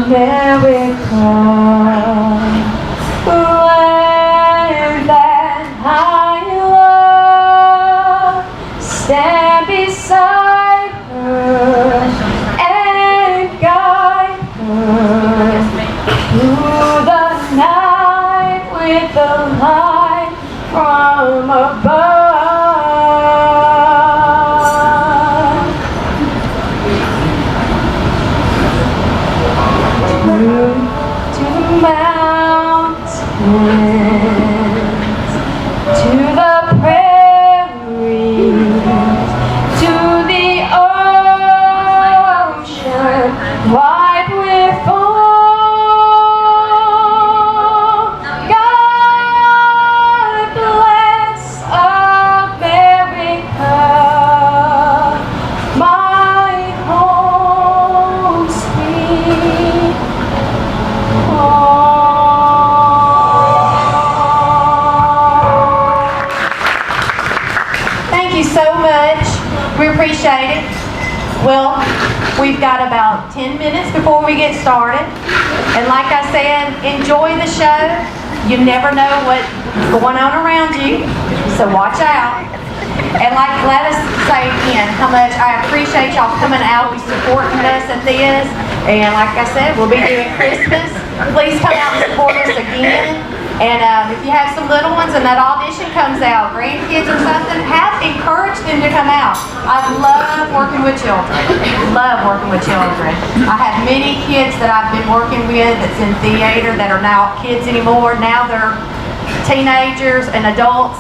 America, where that high love stand beside her and guide her through the night with the light from above. To the mountains, to the prairies, to the ocean white with foam. God bless America, my home sweet. Thank you so much. We appreciate it. Well, we've got about 10 minutes before we get started. And like I said, enjoy the show. You never know what's going on around you, so watch out. And let us say again how much I appreciate y'all coming out, supporting us at this. And like I said, we'll be doing Christmas. Please come out and support us again. And if you have some little ones and that audition comes out, grandkids or something, encourage them to come out. I love working with children. Love working with children. I have many kids that I've been working with that's in theater that are not kids anymore. Now they're teenagers and adults,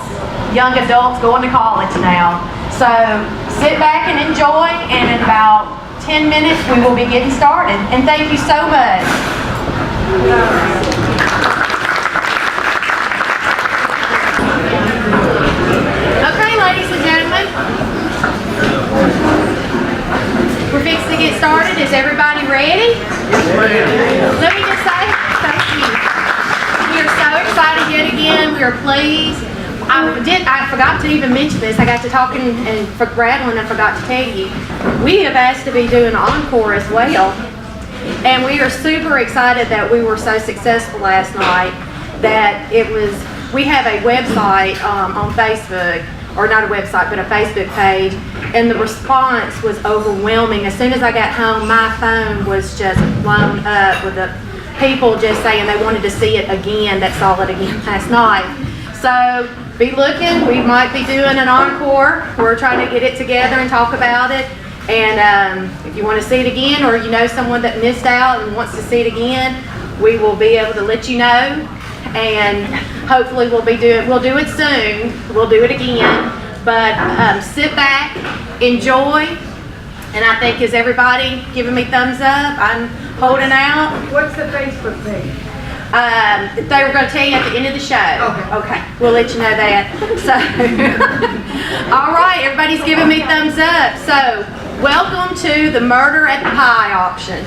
young adults going to college now. So sit back and enjoy, and in about 10 minutes we will be getting started. And thank you so much. Okay, ladies and gentlemen, we're fixing to get started. Is everybody ready? Let me just say thank you. We are so excited yet again. We are pleased. I forgot to even mention this. I got to talking and rattling and forgot to tell you. We have asked to be doing encore as well. And we are super excited that we were so successful last night that we have a website on Facebook, or not a website, but a Facebook page, and the response was overwhelming. As soon as I got home, my phone was just blown up with the people just saying they wanted to see it again, that saw it again last night. So be looking, we might be doing an encore. We're trying to get it together and talk about it. And if you want to see it again, or you know someone that missed out and wants to see it again, we will be able to let you know. And hopefully we'll do it soon. We'll do it again. But sit back, enjoy. And I think, is everybody giving me thumbs up? I'm holding out. What's the Facebook page? They were going to tell you at the end of the show. Okay. We'll let you know that. So, all right, everybody's giving me thumbs up. So, welcome to the Murder at the Pie auction.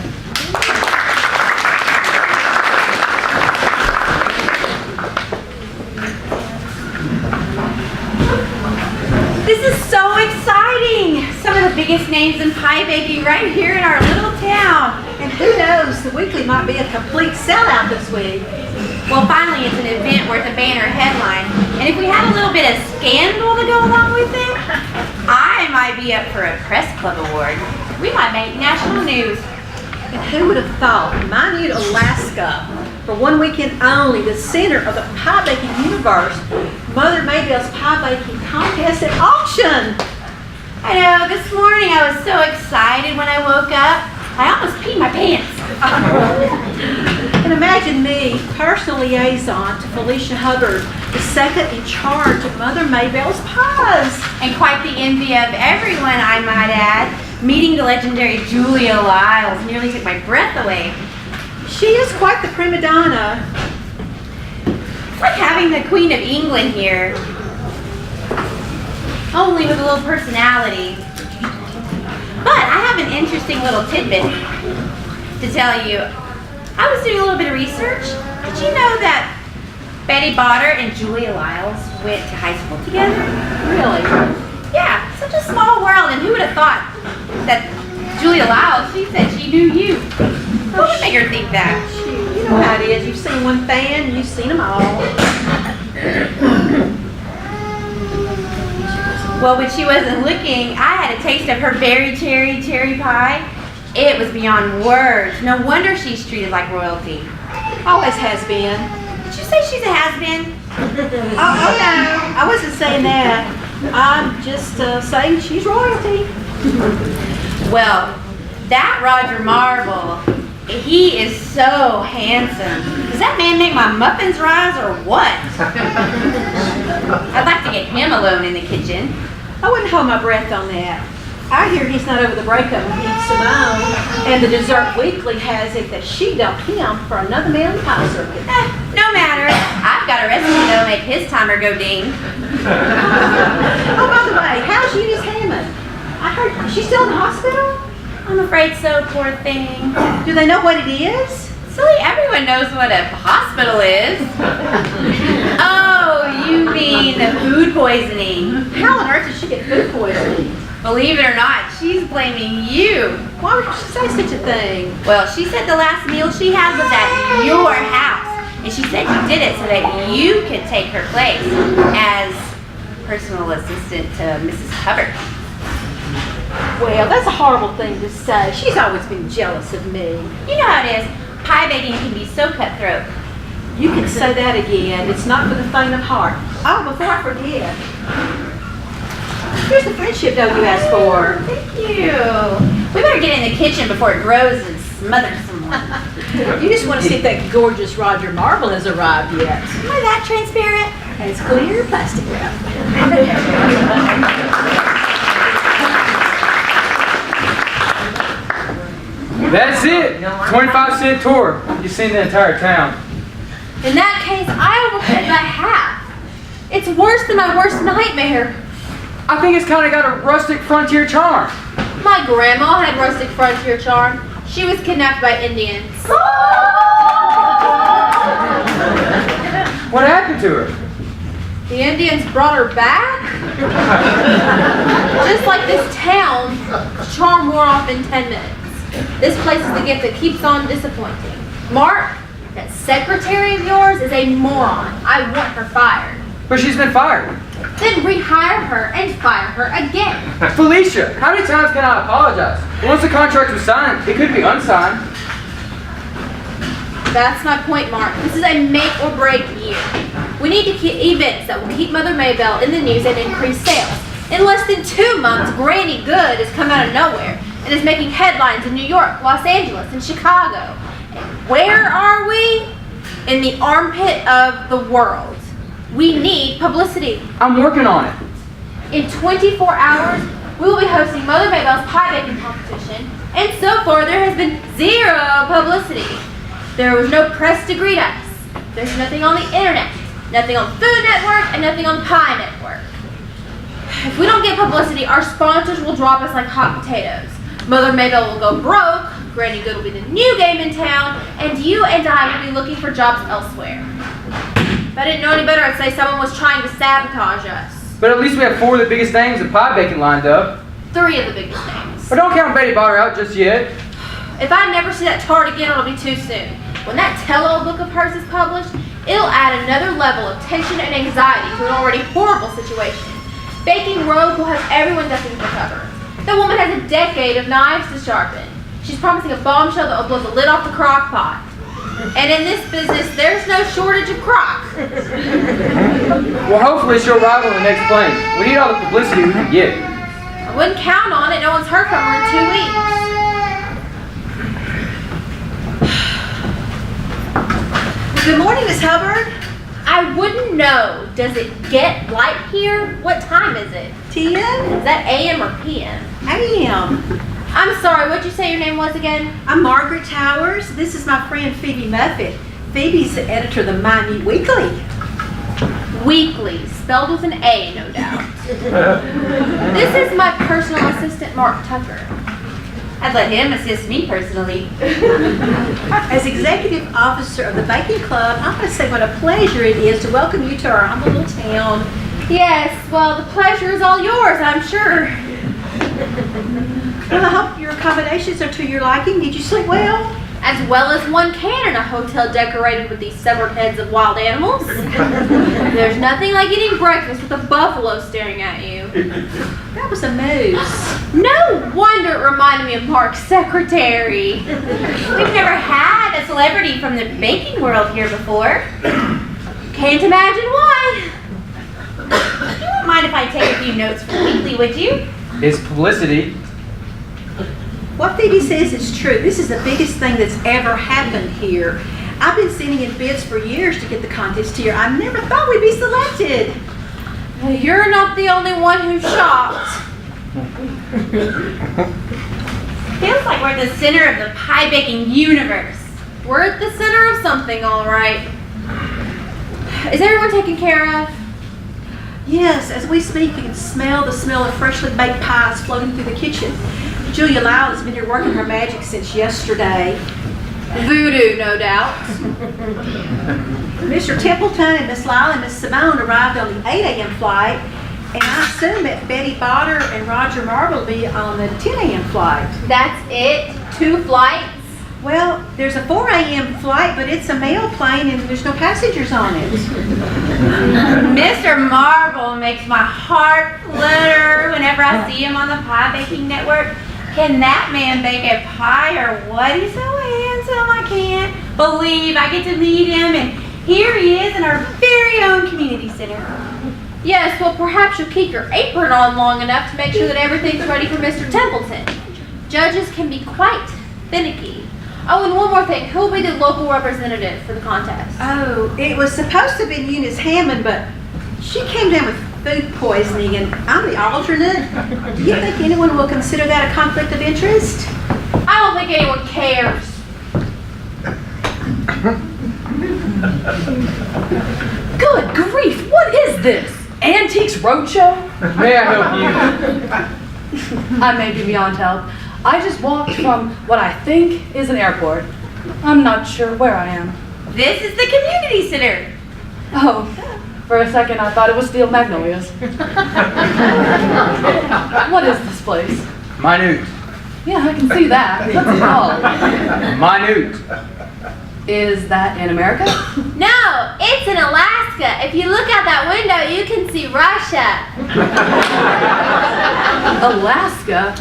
This is so exciting! Some of the biggest names in pie baking right here in our little town. And who knows, the weekly might be a complete sellout this week. Well, finally, it's an event worth a banner headline. And if we had a little bit of scandal to go along with it, I might be up for a press club award. We might make national news. And who would have thought minute Alaska, for one weekend only, the center of the pie baking universe, Mother Maybell's Pie Baking Contest and Auction. I know, this morning I was so excited when I woke up, I almost peed my pants. And imagine me, personal liaison to Felicia Hubbard, the second in charge of Mother Maybell's Pies. And quite the envy of everyone, I might add. Meeting the legendary Julia Lyles nearly took my breath away. She is quite the prima donna. It's like having the Queen of England here, only with a little personality. But I have an interesting little tidbit to tell you. I was doing a little bit of research. Did you know that Betty Botter and Julia Lyles went to high school together? Really? Yeah, such a small world, and who would have thought that Julia Lyle, she said she knew you. What would make her think that? Shoot, you know how it is. You've seen one fan, and you've seen them all. Well, when she wasn't looking, I had a taste of her berry cherry pie. It was beyond words. No wonder she's treated like royalty. Always has been. Did you say she's a has-been? Oh, no. I wasn't saying that. I'm just saying she's royalty. Well, that Roger Marble, he is so handsome. Does that man make my muffins rise or what? I'd like to get him alone in the kitchen. I wouldn't hold my breath on that. I hear he's not over the breakup with Eve Simone, and the Dessert Weekly has it that she dumped him for another man in the pie circuit. No matter. I've got a recipe that'll make his timer go ding. Oh, by the way, how's Eunice Hammond? I heard she's still in the hospital? I'm afraid so, poor thing. Do they know what it is? Silly, everyone knows what a hospital is. Oh, you mean the food poisoning. How on earth did she get food poisoning? Believe it or not, she's blaming you. Why would she say such a thing? Well, she said the last meal she had was at your house. And she said you did it so that you could take her place as personal assistant to Mrs. Hubbard. Well, that's a horrible thing to say. She's always been jealous of me. You know how it is. Pie baking can be so cutthroat. You can say that again. It's not for the faint of heart. Oh, before I forget. Here's the friendship dough you asked for. Thank you. We better get in the kitchen before it grows and smothers someone. You just want to see if that gorgeous Roger Marble has arrived yet. Am I that transparent? And it's clear plastic wrap. That's it. 25-cent tour. You've seen the entire town. In that case, I will cut by half. It's worse than my worst nightmare. I think it's kind of got a rustic frontier charm. My grandma had rustic frontier charm. She was kidnapped by Indians. What happened to her? The Indians brought her back? Just like this town, charm wore off in 10 minutes. This place is the gift that keeps on disappointing. Mark, that secretary of yours is a moron. I want her fired. But she's been fired. Then rehire her and fire her again. Felicia, how many times can I apologize? Once the contract was signed, it could be unsigned. That's my point, Mark. This is a make or break year. We need to keep events that will keep Mother Maybelle in the news and increase sales. In less than 2 months, Granny Good has come out of nowhere and is making headlines in New York, Los Angeles, and Chicago. And where are we? In the armpit of the world. We need publicity. I'm working on it. In 24 hours, we will be hosting Mother Maybelle's pie baking competition, and so far there has been 0 publicity. There was no press to greet us. There's nothing on the internet, nothing on Food Network, and nothing on Pie Network. If we don't get publicity, our sponsors will drop us like hot potatoes. Mother Maybelle will go broke, Granny Good will be the new game in town, and you and I will be looking for jobs elsewhere. If I didn't know any better, I'd say someone was trying to sabotage us. But at least we have 4 of the biggest names in pie baking lined up. 3 of the biggest names. But don't count Betty Botter out just yet. If I never see that tart again, it'll be too soon. When that tell-all book of hers is published, it'll add another level of tension and anxiety to an already horrible situation. Baking Rogue will have everyone ducking for cover. That woman has a decade of knives to sharpen. She's promising a bombshell that will blow the lid off the crock pot. And in this business, there's no shortage of crock. Well, hopefully she'll rival the next plane. We need all the publicity we can get. I wouldn't count on it. No one's heard from her in 2 weeks. Good morning, Miss Hubbard. I wouldn't know. Does it get light here? What time is it? 10 Is that AM or PM? a.m. I'm sorry, what'd you say your name was again? I'm Margaret Towers. This is my friend Phoebe Muffet. Phoebe's the editor of the Minute Weekly. Weekly, spelled with an A, no doubt. This is my personal assistant, Mark Tucker. I'd let him assist me personally. As executive officer of the Baking Club, I'm going to say what a pleasure it is to welcome you to our humble little town. Yes, well, the pleasure is all yours, I'm sure. Well, I hope your accommodations are to your liking. Did you sleep well? As well as one can in a hotel decorated with these severed heads of wild animals. There's nothing like eating breakfast with a buffalo staring at you. That was a moose. No wonder it reminded me of Mark's secretary. We've never had a celebrity from the baking world here before. Can't imagine why. You wouldn't mind if I take a few notes for the weekly, would you? It's publicity. What Phoebe says is true. This is the biggest thing that's ever happened here. I've been sending in bids for years to get the contest here. I never thought we'd be selected. Well, you're not the only one who's shocked. Feels like we're at the center of the pie baking universe. We're at the center of something, all right. Is everyone taken care of? Yes, as we speak, you can smell the smell of freshly baked pies floating through the kitchen. Julia Lyle has been here working her magic since yesterday. Voodoo, no doubt. Mr. Templeton and Miss Lyle and Miss Simone arrived on the 8 a.m. flight, and I assume that Betty Botter and Roger Marble will be on the 10 a.m. flight. That's it? 2 flights? Well, there's a 4 a.m. flight, but it's a mail plane and there's no passengers on it. Mr. Marble makes my heart flutter whenever I see him on the Pie Baking Network. Can that man bake a pie or what? He's so handsome, I can't believe I get to meet him, and here he is in our very own community center. Yes, well, perhaps you'll keep your apron on long enough to make sure that everything's ready for Mr. Templeton. Judges can be quite finicky. Oh, and one more thing. Who will be the local representative for the contest? Oh, it was supposed to be Eunice Hammond, but she came down with food poisoning, and I'm the alternate. Do you think anyone will consider that a conflict of interest? I don't think anyone cares. Good grief, what is this? Antiques Roadshow? May I help you? I may be beyond help. I just walked from what I think is an airport. I'm not sure where I am. This is the community center. Oh, for a second I thought it was Steel Magnolias. What is this place? Minute. Yeah, I can see that. What's it called? Minute. Is that in America? No, it's in Alaska. If you look out that window, you can see Russia. Alaska?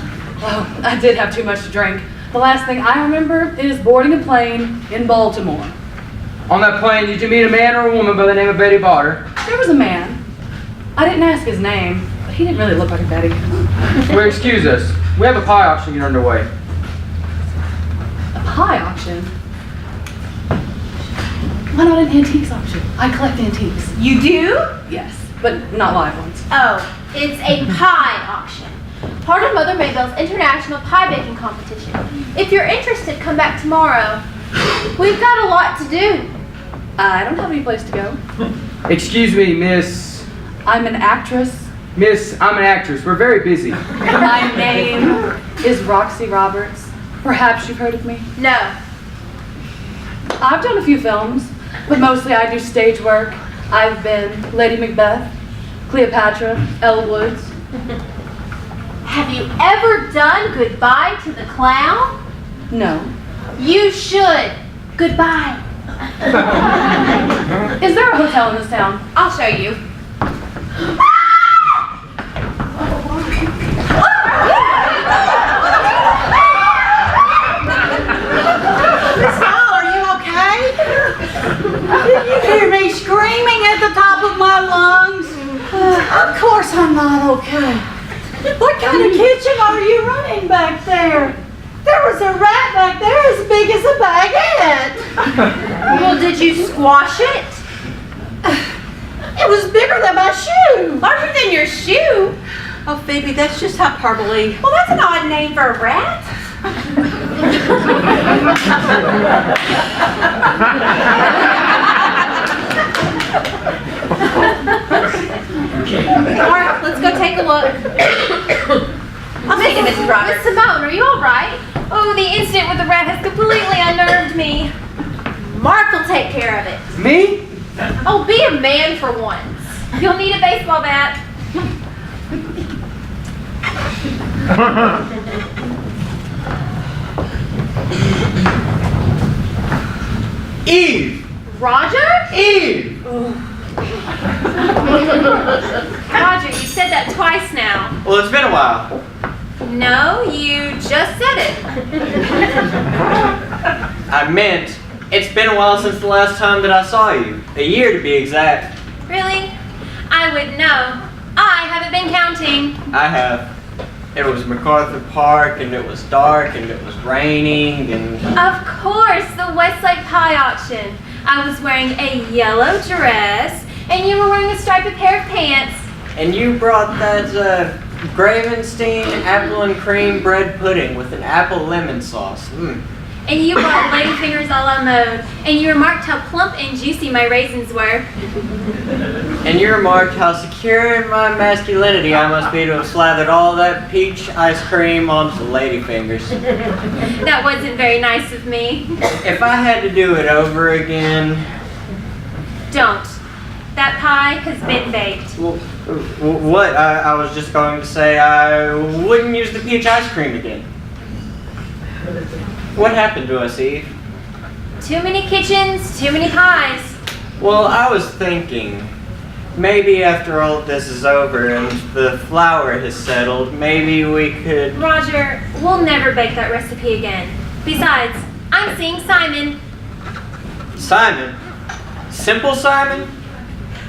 Oh, I did have too much to drink. The last thing I remember is boarding a plane in Baltimore. On that plane, did you meet a man or a woman by the name of Betty Botter? There was a man. I didn't ask his name, but he didn't really look like a Betty. Well, excuse us. We have a pie auction getting underway. A pie auction? Why not an antiques auction? I collect antiques. You do? Yes, but not live ones. Oh, it's a pie auction. Part of Mother Maybell's International Pie Baking Competition. If you're interested, come back tomorrow. We've got a lot to do. I don't have any place to go. Excuse me, Miss. I'm an actress. Miss, I'm an actress. We're very busy. My name is Roxy Roberts. Perhaps you've heard of me. No. I've done a few films, but mostly I do stage work. I've been Lady Macbeth, Cleopatra, Elle Woods. Have you ever done Goodbye to the Clown? No. You should. Goodbye. Is there a hotel in this town? I'll show you. Miss Lyle, are you okay? Did you hear me screaming at the top of my lungs? Of course I'm not okay. What kind of kitchen are you running back there? There was a rat back there as big as a baguette. Well, did you squash it? It was bigger than my shoe. Larger than your shoe? Oh, Phoebe, that's just hyperbole. Well, that's an odd name for a rat. Alright, let's go take a look. I'll take it, Mrs. Roberts. Miss Simone, are you alright? Oh, the incident with the rat has completely unnerved me. Mark will take care of it. Me? Oh, be a man for once. You'll need a baseball bat. Eve! Roger? Eve! Roger, you said that twice now. Well, it's been a while. No, you just said it. I meant, it's been a while since the last time that I saw you. A year to be exact. Really? I wouldn't know. I haven't been counting. I have. It was MacArthur Park, and it was dark, and it was raining, and... Of course, the Westlake Pie auction. I was wearing a yellow dress, and you were wearing a striped pair of pants. And you brought that, Gravenstein apple and cream bread pudding with an apple lemon sauce. And you brought ladyfingers a la mode, and you remarked how plump and juicy my raisins were. And you remarked how secure in my masculinity I must be to have slathered all that peach ice cream onto the ladyfingers. That wasn't very nice of me. If I had to do it over again... Don't. That pie has been baked. Well, what? I was just going to say I wouldn't use the peach ice cream again. What happened to us, Eve? Too many kitchens, too many pies. Well, I was thinking, maybe after all of this is over and the flour has settled, maybe we could... Roger, we'll never bake that recipe again. Besides, I'm seeing Simon. Simon? Simple Simon?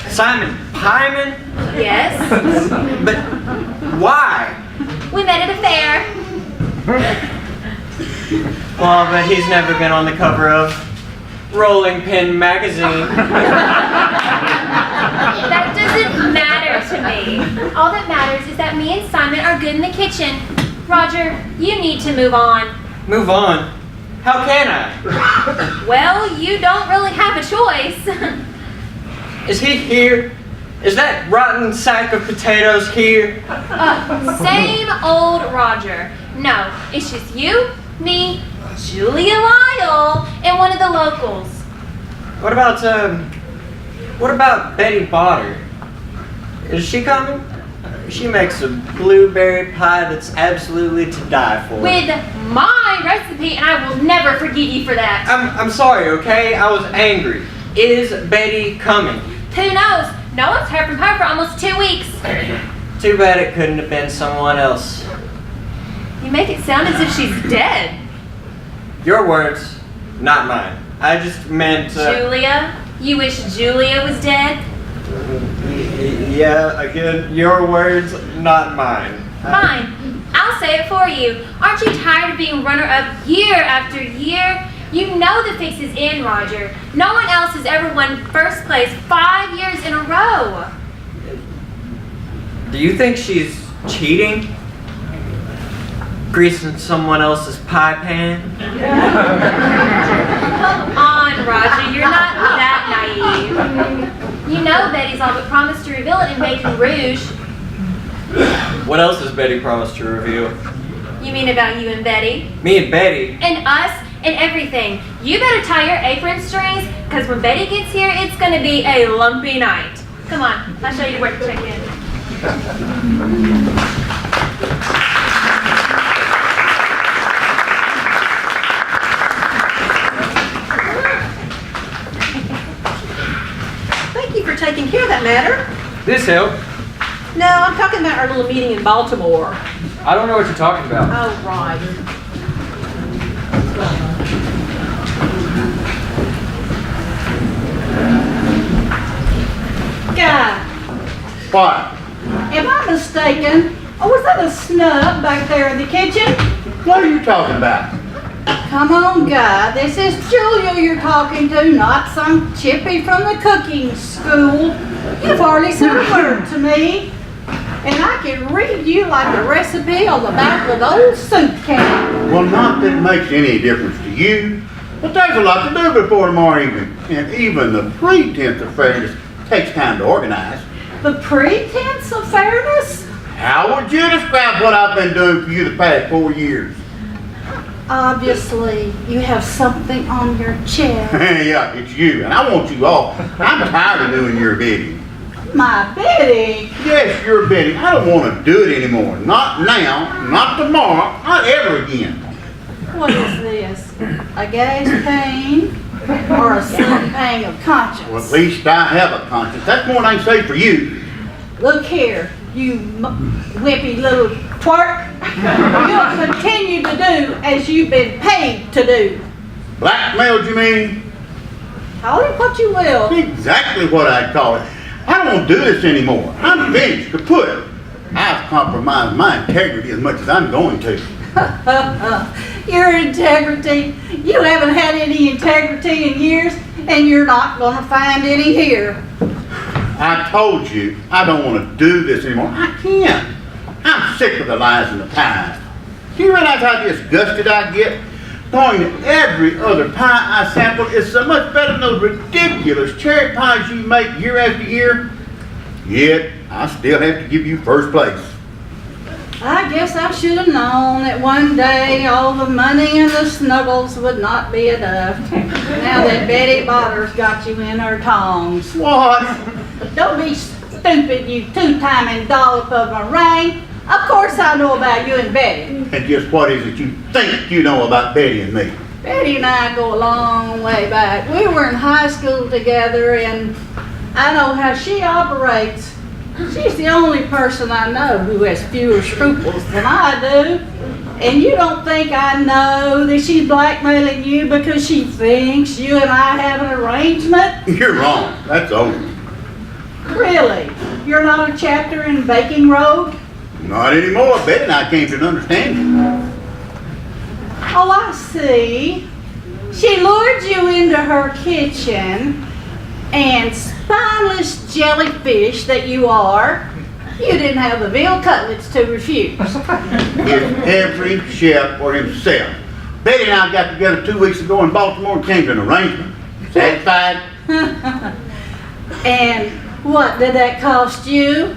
Simon Pieman? Yes? But why? We met at a fair. Well, but he's never been on the cover of Rolling Pin magazine. That doesn't matter to me. All that matters is that me and Simon are good in the kitchen. Roger, you need to move on. Move on? How can I? Well, you don't really have a choice. Is he here? Is that rotten sack of potatoes here? Same old Roger. No, it's just you, me, Julia Lyle, and one of the locals. What about Betty Botter? Is she coming? She makes a blueberry pie that's absolutely to die for. With my recipe, and I will never forgive you for that. I'm sorry, okay? I was angry. Is Betty coming? Who knows? No one's heard from her for almost 2 weeks. Too bad it couldn't have been someone else. You make it sound as if she's dead. Your words, not mine. I just meant... Julia? You wish Julia was dead? Yeah, again, your words, not mine. Fine. I'll say it for you. Aren't you tired of being runner-up year after year? You know the fix is in, Roger. No one else has ever won first place 5 years in a row. Do you think she's cheating? Greasing someone else's pie pan? Come on, Roger. You're not that naive. You know Betty's all but promised to reveal it in Baton Rouge. What else has Betty promised to reveal? You mean about you and Betty? Me and Betty? And us and everything. You better tie your apron strings, because when Betty gets here, it's going to be a lumpy night. Come on, I'll show you where to check in. Thank you for taking care of that matter. This help? No, I'm talking about our little meeting in Baltimore. I don't know what you're talking about. Oh, right. Guy, What? Am I mistaken? Or was that a snub back there in the kitchen? What are you talking about? Come on, Guy. This is Julia you're talking to, not some chippy from the cooking school. You've hardly said a word to me. And I can read you like the recipe on the back of the old soup can. Well, not that it makes any difference to you, but there's a lot to do before tomorrow evening. And even the pretense of fairness takes time to organize. The pretense of fairness? How would you describe what I've been doing for you the past 4 years? Obviously, you have something on your chest. Yeah, it's you, and I want you off. I'm tired of doing your bidding. My bidding? Yes, your bidding. I don't want to do it anymore. Not now, not tomorrow, not ever again. What is this? A gas pain or a sudden pang of conscience? Well, at least I have a conscience. That's more than I can say for you. Look here, you wimpy little twerp. You'll continue to do as you've been paid to do. Blackmailed, you mean? Call it what you will. Exactly what I'd call it. I don't want to do this anymore. I'm finished, kaput. I've compromised my integrity as much as I'm going to. Your integrity? You haven't had any integrity in years, and you're not going to find any here. I told you I don't want to do this anymore. I can't. I'm sick of the lies in the past. Do you realize how disgusted I get? Knowing that every other pie I sample is so much better than those ridiculous cherry pies you make year after year. Yet, I still have to give you first place. I guess I should have known that one day all the money and the snuggles would not be enough. Now that Betty Botter's got you in her tongs. What? Don't be stupid, you two-timing dollop of a ring. Of course I know about you and Betty. And just what is it you think you know about Betty and me? Betty and I go a long way back. We were in high school together, and I know how she operates. She's the only person I know who has fewer scruples than I do. And you don't think I know that she's blackmailing you because she thinks you and I have an arrangement? You're wrong. That's over. Really? You're not a chapter in Baking Road? Not anymore. Betty and I came to an understanding. Oh, I see. She lured you into her kitchen, and spineless jellyfish that you are, you didn't have the veal cutlets to refuse. It's every chef for himself. Betty and I got together 2 weeks ago in Baltimore and came to an arrangement. Satisfied? And what did that cost you?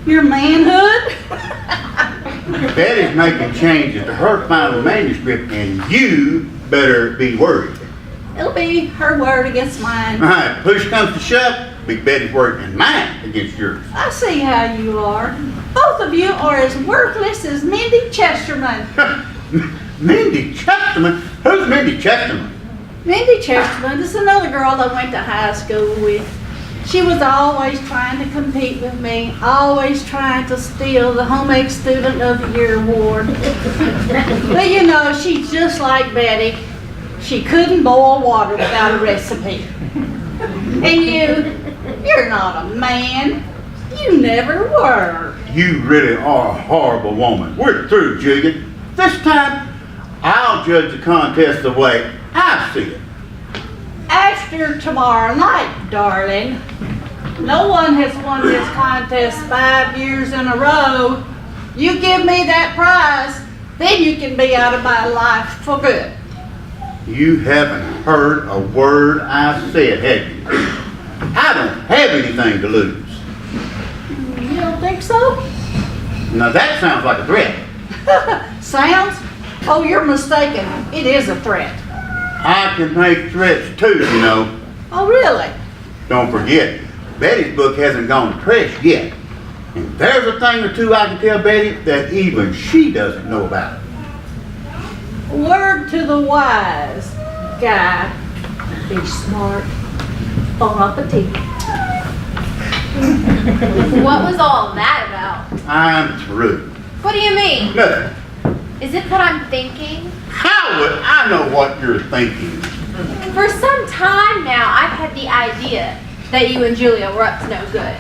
Your manhood? Betty's making changes to her final manuscript, and you better be worried. It'll be her word against mine. All right, push comes to shove, be Betty's word and mine against yours. I see how you are. Both of you are as worthless as Mindy Chesterman. Mindy Chesterman? Who's Mindy Chesterman? Mindy Chesterman is another girl I went to high school with. She was always trying to compete with me, always trying to steal the Homemade Student of the Year award. But you know, she's just like Betty. She couldn't boil water without a recipe. And you're not a man. You never were. You really are a horrible woman. We're through, Julian. This time, I'll judge the contest the way I see it. After tomorrow night, darling. No one has won this contest 5 years in a row. You give me that prize, then you can be out of my life for good. You haven't heard a word I said, have you? I don't have anything to lose. You don't think so? Now that sounds like a threat. Sounds? Oh, you're mistaken. It is a threat. I can make threats too, you know. Oh, really? Don't forget, Betty's book hasn't gone to press yet. And there's a thing or two I can tell Betty that even she doesn't know about. Word to the wise, guy. Be smart. Bon appetit. What was all that about? I'm through. What do you mean? Nothing. Is it what I'm thinking? How would I know what you're thinking? For some time now, I've had the idea that you and Julia were up to no good.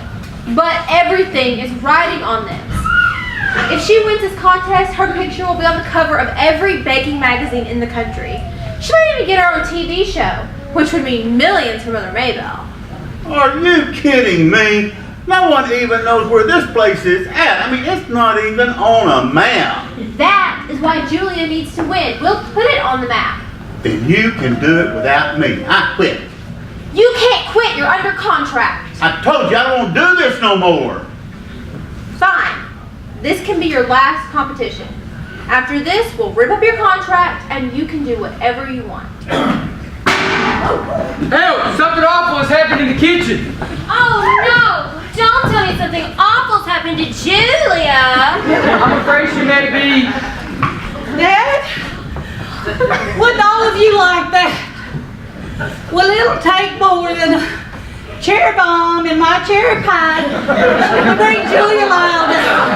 But everything is riding on this. If she wins this contest, her picture will be on the cover of every baking magazine in the country. She might even get her own TV show, which would mean millions for Mother Maybelle. Are you kidding me? No one even knows where this place is at. I mean, it's not even on a map. That is why Julia needs to win. We'll put it on the map. Then you can do it without me. I quit. You can't quit. You're under contract. I told you I don't want to do this no more. Fine. This can be your last competition. After this, we'll rip up your contract and you can do whatever you want. Help! Something awful has happened in the kitchen. Oh no! Don't tell me something awful's happened to Julia. I'm afraid she may be. Dad? Wouldn't all of you like that? Well, it'll take more than a cherry bomb in my cherry pie to bring Julia Lyle down.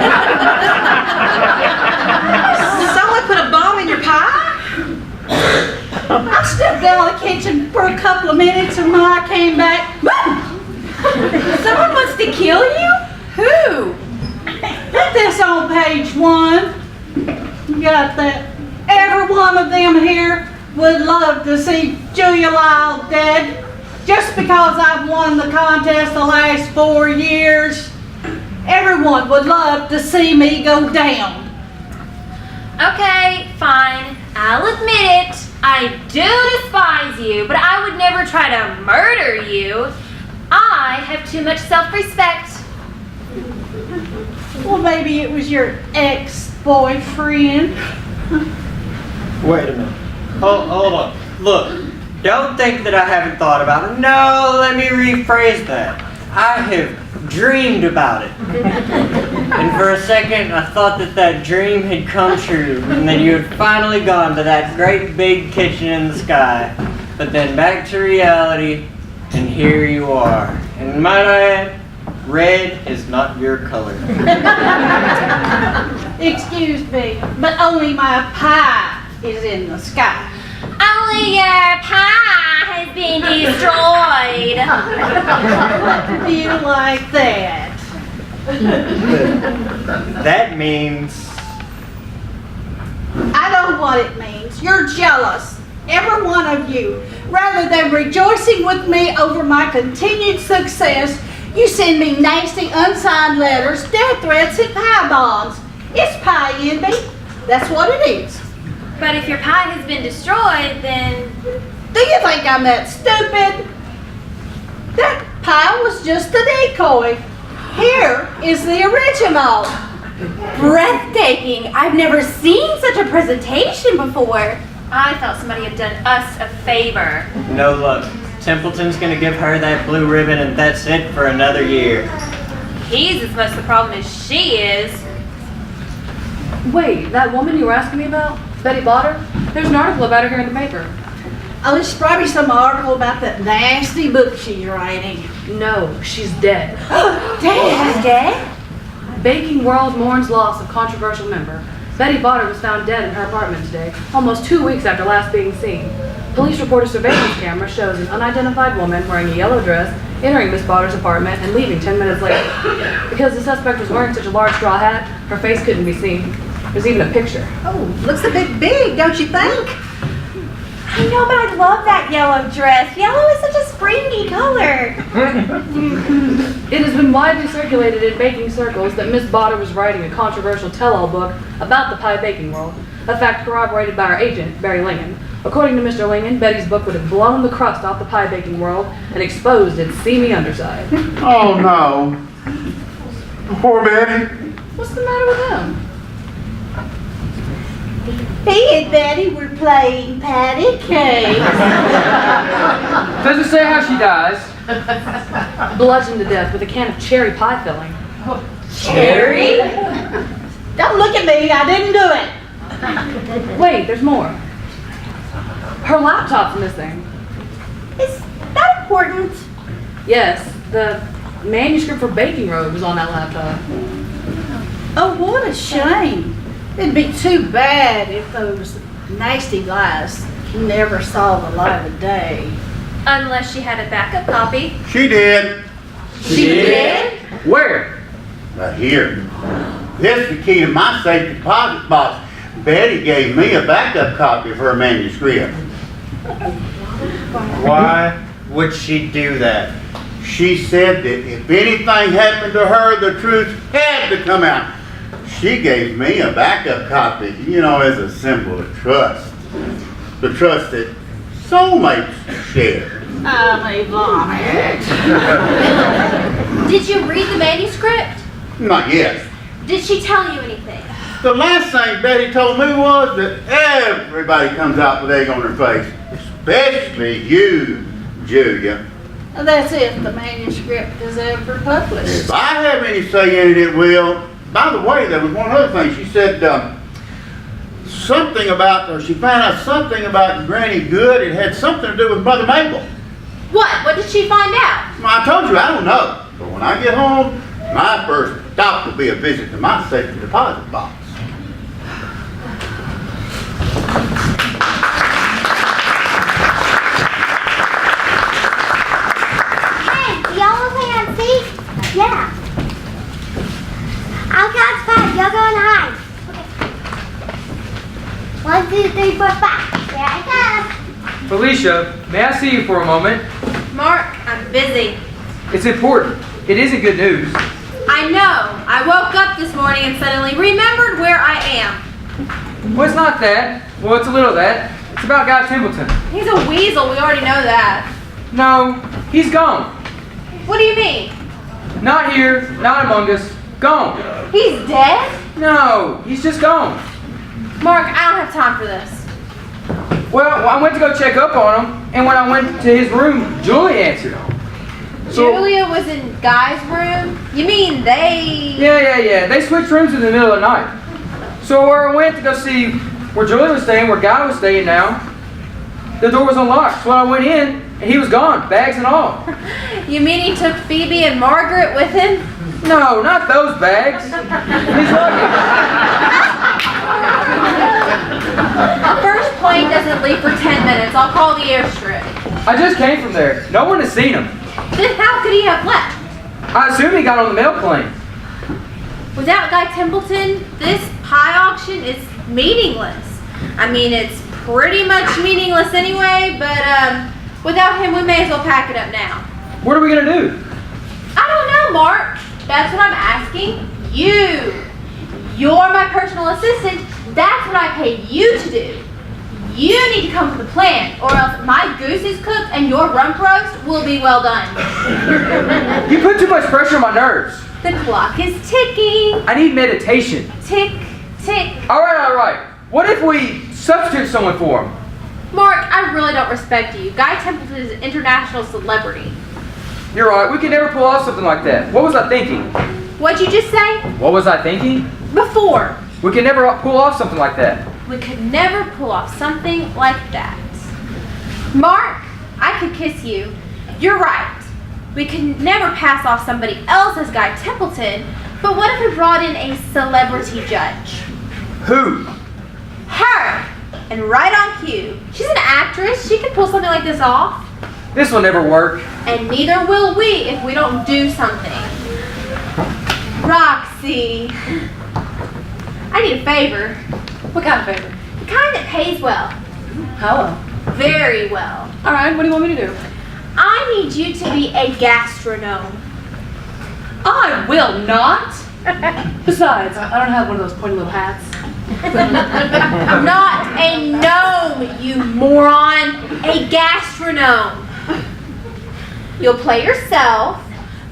Someone put a bomb in your pie? I stepped out of the kitchen for a couple of minutes, and when I came back, boom! Someone wants to kill you? Who? Put this on page 1. You got that? Every one of them here would love to see Julia Lyle dead, just because I've won the contest the last 4 years. Everyone would love to see me go down. Okay, fine. I'll admit it. I do despise you, but I would never try to murder you. I have too much self-respect. Well, maybe it was your ex-boyfriend. Wait a minute. Hold on. Look, don't think that I haven't thought about it. No, let me rephrase that. I have dreamed about it. And for a second, I thought that dream had come true, and that you had finally gone to that great big kitchen in the sky. But then back to reality, and here you are. And might I add, red is not your color. Excuse me, but only my pie is in the sky. Only your pie has been destroyed. What do you like that? That means... I know what it means. You're jealous, every one of you. Rather than rejoicing with me over my continued success, you send me nasty unsigned letters, death threats, and pie bombs. It's pie envy. That's what it is. But if your pie has been destroyed, then... Do you think I'm that stupid? That pie was just a decoy. Here is the original. Breathtaking. I've never seen such a presentation before. I thought somebody had done us a favor. No luck. Templeton's gonna give her that blue ribbon, and that's it for another year. He's as much the problem as she is. Wait, that woman you were asking me about? Betty Botter? There's an article about her here in the paper. Oh, it's probably some article about that nasty book she's writing. No, she's dead. Dad! Dead? Baking World mourns loss of controversial member. Betty Botter was found dead in her apartment today, almost 2 weeks after last being seen. Police report a surveillance camera shows an unidentified woman wearing a yellow dress entering Miss Botter's apartment and leaving 10 minutes later. Because the suspect was wearing such a large straw hat, her face couldn't be seen. There's even a picture. Oh, looks a bit big, don't you think? I know, but I love that yellow dress. Yellow is such a springy color. It has been widely circulated in baking circles that Miss Botter was writing a controversial tell-all book about the pie baking world, a fact corroborated by our agent, Barry Lingan. According to Mr. Lingan, Betty's book would have blown the crust off the pie baking world and exposed its seamy underside. Oh, no. Poor Betty. What's the matter with him? He and Betty were playing patty cake. Does it say how she dies? Bludgeoned to death with a can of cherry pie filling. Cherry? Don't look at me, I didn't do it. Wait, there's more. Her laptop's missing. Is that important? Yes, the manuscript for Baking Road was on that laptop. Oh, what a shame. It'd be too bad if those nasty lies never saw the light of day. Unless she had a backup copy. She did. She did? Where? Right here. This is the key to my safe deposit box. Betty gave me a backup copy of her manuscript. Why would she do that? She said that if anything happened to her, the truth had to come out. She gave me a backup copy, you know, as a symbol of trust. The trust that soulmates share. I may vomit. Did you read the manuscript? Not yet. Did she tell you anything? The last thing Betty told me was that everybody comes out with egg on their face, especially you, Julia. That's if the manuscript is ever published. If I have any say in it, it will. By the way, there was one other thing. She said, something about, or she found out something about Granny Good. It had something to do with Mother Mabel. What? What did she find out? Well, I told you, I don't know. But when I get home, my first stop will be a visit to my safety deposit box. Hey, do y'all want to play on seat? Yeah. I'll count to 5. Y'all go on high. Okay. 1, 2, 3, 4, 5. There I come. Felicia, may I see you for a moment? Mark, I'm busy. It's important. It isn't good news. I know. I woke up this morning and suddenly remembered where I am. Well, it's not that. Well, it's a little of that. It's about Guy Templeton. He's a weasel. We already know that. No, he's gone. What do you mean? Not here, not among us. Gone. He's dead? No, he's just gone. Mark, I don't have time for this. Well, I went to go check up on him, and when I went to his room, Julie answered. So, Julia was in Guy's room? You mean they... Yeah. They switched rooms in the middle of the night. So where I went to go see where Julie was staying, where Guy was staying now, the door was unlocked. So I went in, and he was gone, bags and all. You mean he took Phoebe and Margaret with him? No, not those bags. His The first plane doesn't leave for 10 minutes. I'll call the airstrip. I just came from there. No one has seen him. Then how could he have left? I assume he got on the mail plane. Without Guy Templeton, this pie auction is meaningless. I mean, it's pretty much meaningless anyway, but without him, we may as well pack it up now. What are we going to do? I don't know, Mark. That's what I'm asking you. You're my personal assistant. That's what I pay you to do. You need to come up with a plan, or else my goose is cooked and your rump roast will be well done. You put too much pressure on my nerves. The clock is ticking. I need meditation. Tick, tick. All right. What if we substitute someone for him? Mark, I really don't respect you. Guy Templeton is an international celebrity. You're right. We could never pull off something like that. What was I thinking? What'd you just say? What was I thinking? Before. We could never pull off something like that. We could never pull off something like that. Mark, I could kiss you. You're right. We could never pass off somebody else as Guy Templeton, but what if we brought in a celebrity judge? Who? Her! And right on cue. She's an actress. She can pull something like this off. This will never work. And neither will we if we don't do something. Roxy. I need a favor. What kind of favor? The kind that pays well. How well? Very well. All right, what do you want me to do? I need you to be a gastronome. I will not. Besides, I don't have one of those pointy little hats. Not a gnome, you moron. A gastronome. You'll play yourself,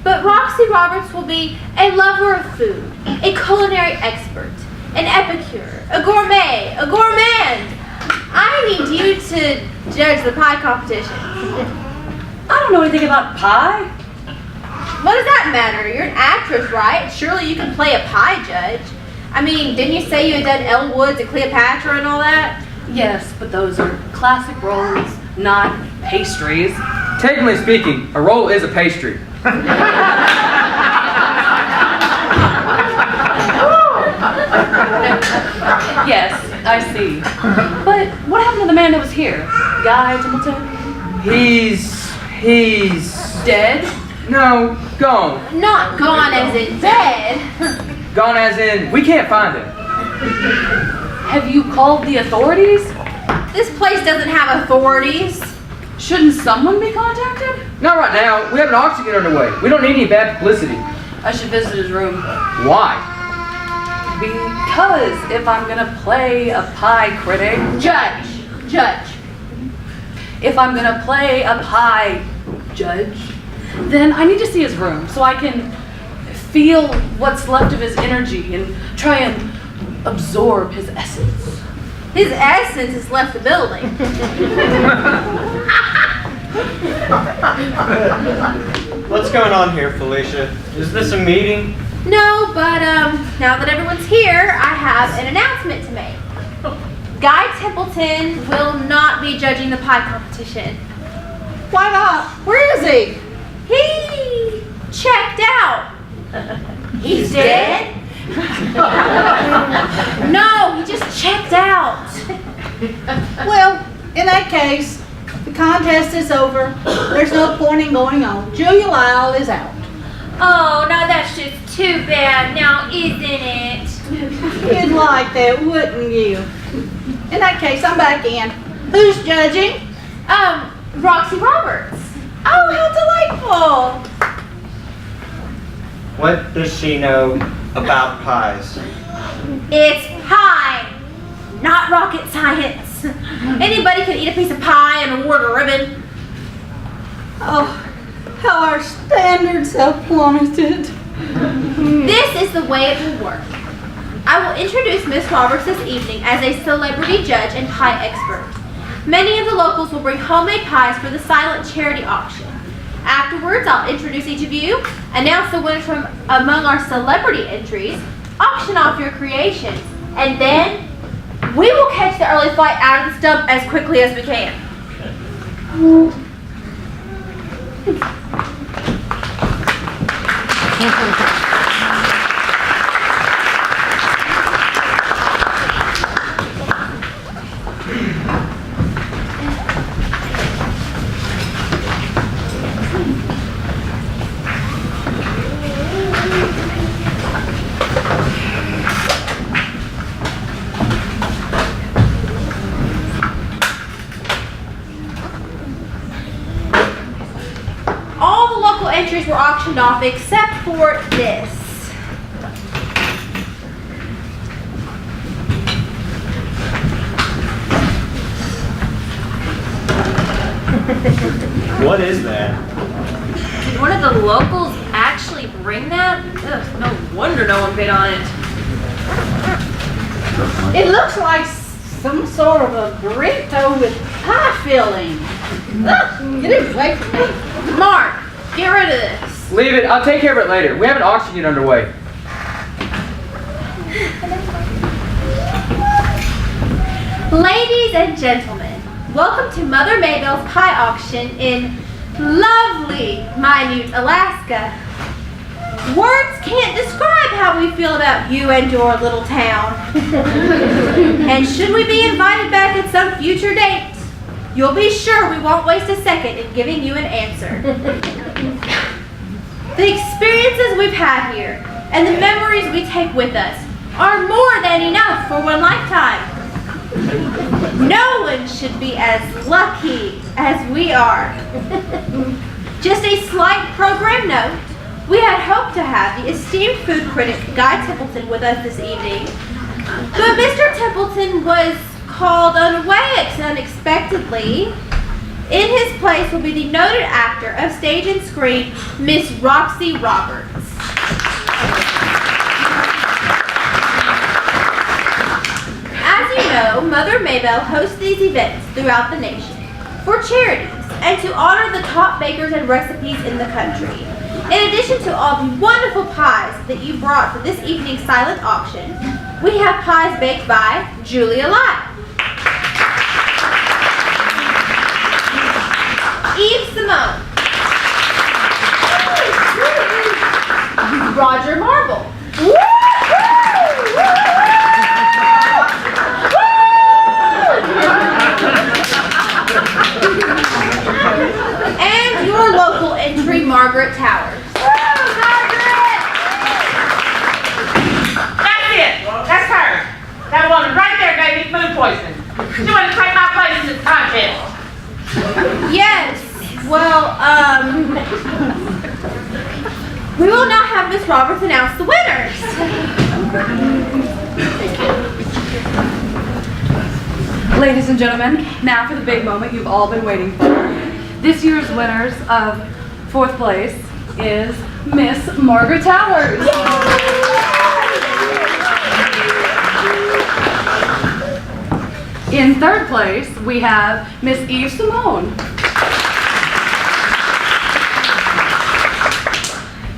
but Roxy Roberts will be a lover of food, a culinary expert, an epicure, a gourmet, a gourmand. I need you to judge the pie competition. I don't know anything about pie. What does that matter? You're an actress, right? Surely you can play a pie judge. I mean, didn't you say you had done Elle Woods and Cleopatra and all that? Yes, but those are classic roles, not pastries. Technically speaking, a roll is a pastry. Yes, I see. But what happened to the man that was here? Guy Templeton? He's Dead? no, gone. Not gone as in dead. Gone as in, we can't find him. Have you called the authorities? This place doesn't have authorities. Shouldn't someone be contacted? Not right now. We have an auction get underway. We don't need any bad publicity. I should visit his room. Why? Because if I'm gonna play a pie critic, Judge. if I'm gonna play a pie judge, then I need to see his room so I can feel what's left of his energy and try and absorb his essence. His essence has left the building. What's going on here, Felicia? Is this a meeting? No, but now that everyone's here, I have an announcement to make. Guy Templeton will not be judging the pie competition. Why not? Where is he? He checked out. He's dead? No, he just checked out. Well, in that case, the contest is over. There's no point in going on. Julia Lyle is out. Oh, now that's just too bad now, isn't it? You'd like that, wouldn't you? In that case, I'm back in. Who's judging? Roxy Roberts. Oh, how delightful! What does she know about pies? It's pie, not rocket science. Anybody can eat a piece of pie and award a ribbon. Oh, how our standards have plummeted. This is the way it will work. I will introduce Miss Roberts this evening as a celebrity judge and pie expert. Many of the locals will bring homemade pies for the silent charity auction. Afterwards, I'll introduce each of you, announce the winners from among our celebrity entries, auction off your creations, and then we will catch the early flight out of the stump as quickly as we can. All the local entries were auctioned off except for this. What is that? Did one of the locals actually bring that? Ugh, no wonder no one bid on it. It looks like some sort of a burrito with pie filling. Ugh, get it away from me. Mark, get rid of this. Leave it. I'll take care of it later. We have an auction yet underway. Ladies and gentlemen, welcome to Mother Maybell's Pie Auction in lovely, minute Alaska. Words can't describe how we feel about you and your little town. And should we be invited back at some future date, you'll be sure we won't waste a second in giving you an answer. The experiences we've had here and the memories we take with us are more than enough for one lifetime. No one should be as lucky as we are. Just a slight program note. We had hoped to have the esteemed food critic Guy Templeton with us this evening, but Mr. Templeton was called away unexpectedly. In his place will be the noted actor of stage and screen, Miss Roxy Roberts. As you know, Mother Maybell hosts these events throughout the nation for charities and to honor the top bakers and recipes in the country. In addition to all the wonderful pies that you brought for this evening's silent auction, we have pies baked by Julia Lyle, Eve Simone, Roger Marble, and your local entry, Margaret Towers. That's it. That's her. That woman right there gave me food poisoning. She wanted to take my place in this contest. Yes. Well, we will now have Miss Roberts announce the winners. Ladies and gentlemen, now for the big moment you've all been waiting for. This year's winners of 4th place is Miss Margaret Towers. In 3rd place, we have Miss Eve Simone.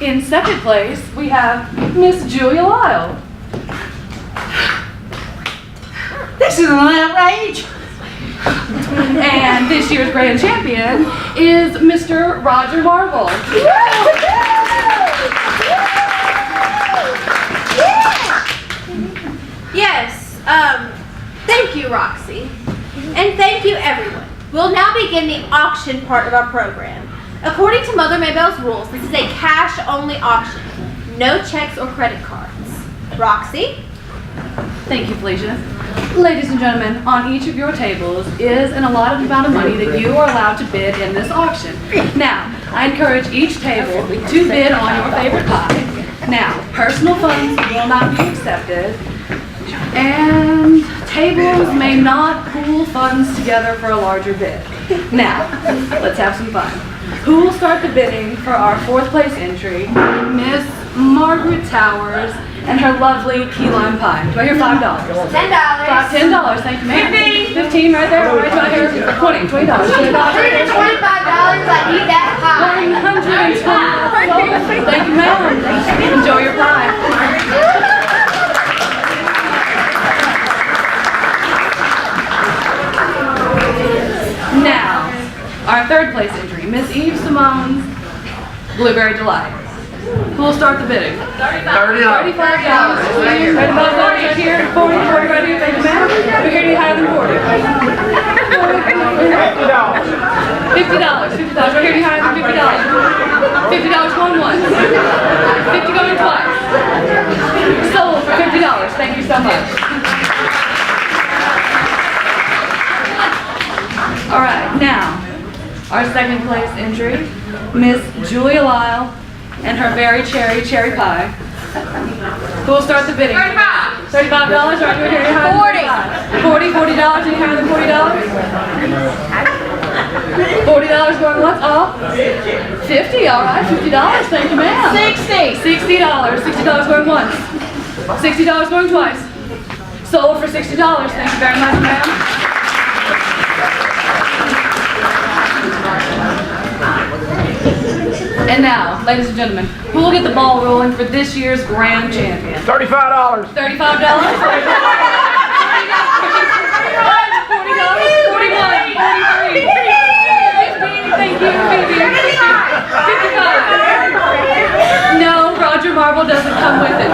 In 2nd place, we have Miss Julia Lyle. This This is an outrage. And this year's grand champion is Mr. Roger Marvel. Yes, thank you, Roxy. And thank you, everyone. We'll now begin the auction part of our program. According to Mother Maybell's rules, this is a cash-only auction. No checks or credit cards. Roxy? Thank you, Felicia. Ladies and gentlemen, on each of your tables is an allotted amount of money that you are allowed to bid in this auction. Now, I encourage each table to bid on your favorite pie. Now, personal funds will not be accepted, and tables may not pool funds together for a larger bid. Now, let's have some fun. Who will start the bidding for our 4th place entry, Miss Margaret Towers and her lovely key lime pie? Do I hear $5? $10. $10, thank you, ma'am. 15 right there. Right, do I hear $20? $20. $20. $125, I need that pie. $120. Thank you, ma'am. Enjoy your pie. Now, our 3rd place entry, Miss Eve Simone's Blueberry Delight. Who will start the bidding? $35. $35 right here. 40 right here. Thank you, ma'am. We're here to higher than 40. $50. $50. We're here to higher than $50. $50 going once. $50 going twice. Sold for $50. Thank you so much. All right, now, our 2nd place entry, Miss Julia Lyle and her very cherry pie. Who will start the bidding? $35. $35, right here, $40. $40 any higher than $40? $40 going once, all? $50, all right, $50, thank you, ma'am. $60. $60 going once. $60 going twice. Sold for $60, thank you very much, ma'am. And now, ladies and gentlemen, who will get the ball rolling for this year's grand champion? $35. $35? $40? $41? $43? $50? Thank you, $55? No, Roger Marvel doesn't come with it.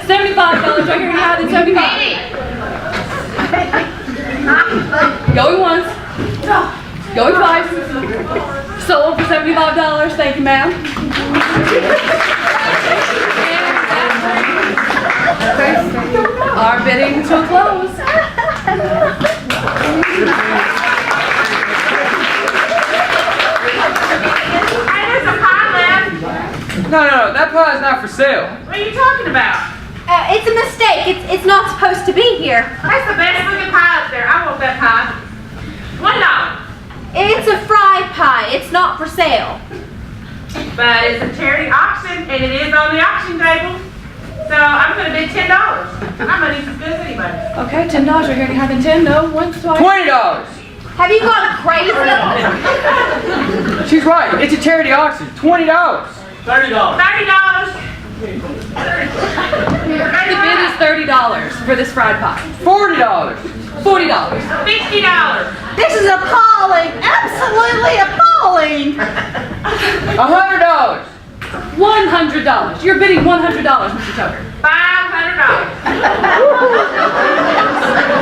$75. Right here, higher than $75. Going once. Going twice. Sold for $75. Thank you, ma'am. And our bidding to a close. No, that pie is not for sale. What are you talking about? It's a mistake. It's not supposed to be here. That's the best looking pie up there. I want that pie. $1. It's a fried pie. It's not for sale. But it's a charity auction, and it is on the auction table. So I'm going to bid $10. I'm going to need some goods anyway. Okay, $10. We're here to have the 10. No, once, twice. $20. Have you gone crazy? She's right. It's a charity auction. $20. $30. The bid is $30 for this fried pie. $40. $40. $50. This is appalling. Absolutely appalling. $100. $100. You're bidding $100, Mr. Tucker. $500.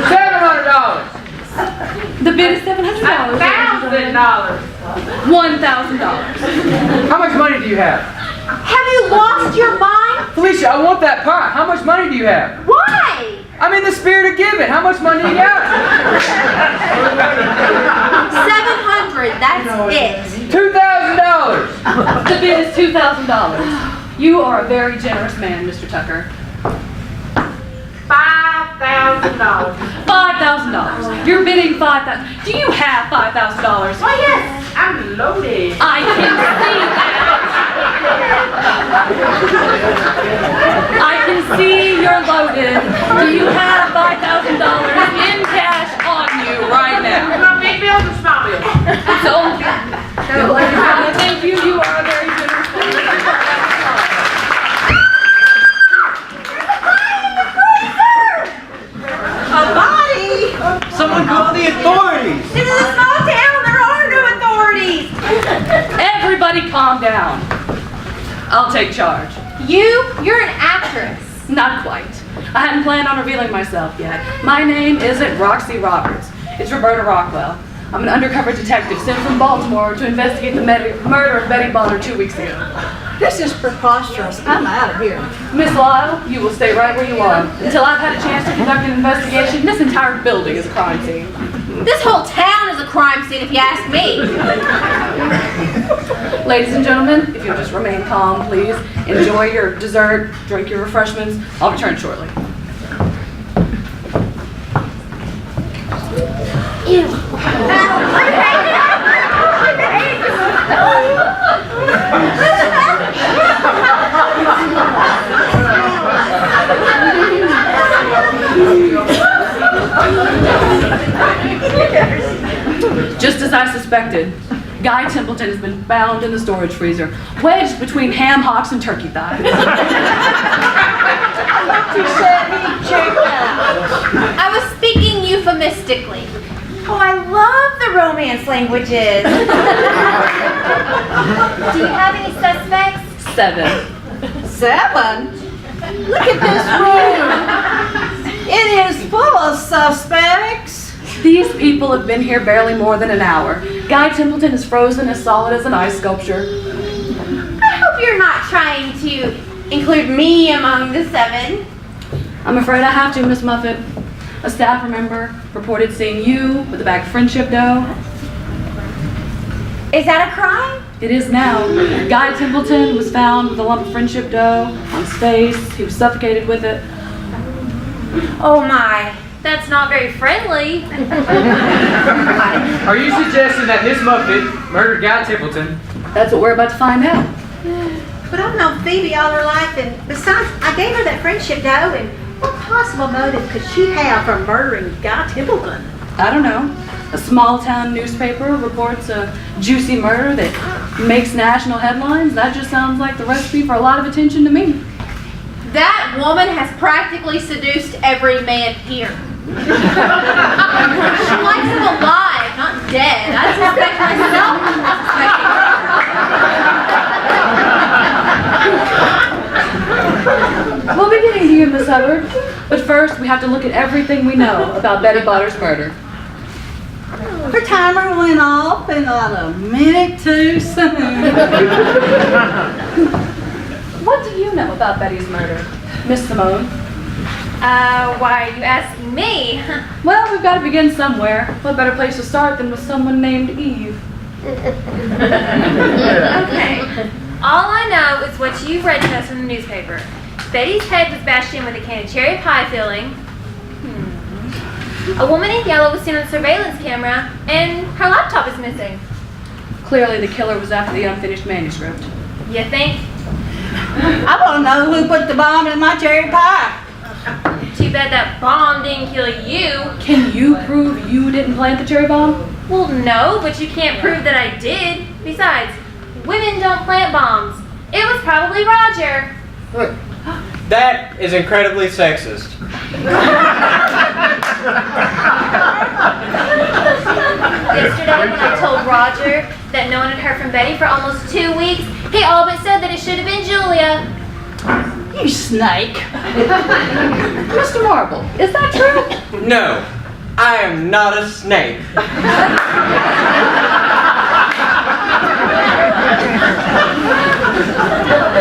$700. The bid is $700. $1,000. $1,000. How much money do you have? Have you lost your mind? Felicia, I want that pie. How much money do you have? Why? I'm in the spirit of giving. How much money do you got? $700. That's it. $2,000. The bid is $2,000. You are a very generous man, Mr. Tucker. $5,000. $5,000. You're bidding $5,000. Do you have $5,000? Why, yes. I'm loaded. I can see that. I can see you're loaded. Do you have $5,000 in cash on you right now? You want big bills or small bills? So, thank you. You are a very generous man. Call the authorities. This is a small town. There are no authorities. Everybody calm down. I'll take charge. You're an actress. Not quite. I hadn't planned on revealing myself yet. My name isn't Roxy Roberts. It's Roberta Rockwell. I'm an undercover detective sent from Baltimore to investigate the murder of Betty Bonner 2 weeks ago. This is preposterous. I'm out of here. Miss Lyle, you will stay right where you are. Until I've had a chance to conduct an investigation, this entire building is a crime scene. This whole town is a crime scene, if you ask me. Ladies and gentlemen, if you'll just remain calm, please. Enjoy your dessert, drink your refreshments. I'll return shortly. Just as I suspected, Guy Templeton has been bound in the storage freezer, wedged between ham hocks and turkey thighs. You said he checked out. I was speaking euphemistically. Oh, I love the romance languages. Do you have any suspects? 7. 7? Look at this room. It is full of suspects. These people have been here barely more than an hour. Guy Templeton is frozen as solid as an ice sculpture. I hope you're not trying to include me among the 7. I'm afraid I have to, Miss Muffet. A staff member reported seeing you with a bag of friendship dough. Is that a crime? It is now. Guy Templeton was found with a lump of friendship dough on his face. He was suffocated with it. Oh my. That's not very friendly. Are you suggesting that Miss Muffet murdered Guy Templeton? That's what we're about to find out. But I've known Phoebe all her life, and besides, I gave her that friendship dough, and what possible motive could she have for murdering Guy Templeton? I don't know. A small town newspaper reports a juicy murder that makes national headlines. That just sounds like the recipe for a lot of attention to me. That woman has practically seduced every man here. She likes him alive, not dead. I suspect myself of suspecting her. We'll be getting to you, Miss Hubbard. But first, we have to look at everything we know about Betty Bonner's murder. Her timer went off and not a minute too soon. What do you know about Betty's murder, Miss Simone? Why are you asking me? Well, we've got to begin somewhere. What better place to start than with someone named Eve? Okay. All I know is what you've read to us from the newspaper. Betty's head was bashed in with a can of cherry pie filling. A woman in yellow was seen on the surveillance camera, and her laptop is missing. Clearly, the killer was after the unfinished manuscript. You think? I want to know who put the bomb in my cherry pie. Too bad that bomb didn't kill you. Can you prove you didn't plant the cherry bomb? Well, no, but you can't prove that I did. Besides, women don't plant bombs. It was probably Roger. That is incredibly sexist. Yesterday, when I told Roger that no one had heard from Betty for almost 2 weeks, he all but said that it should have been Julia. You snake. Mr. Marble, is that true? No, I am not a snake.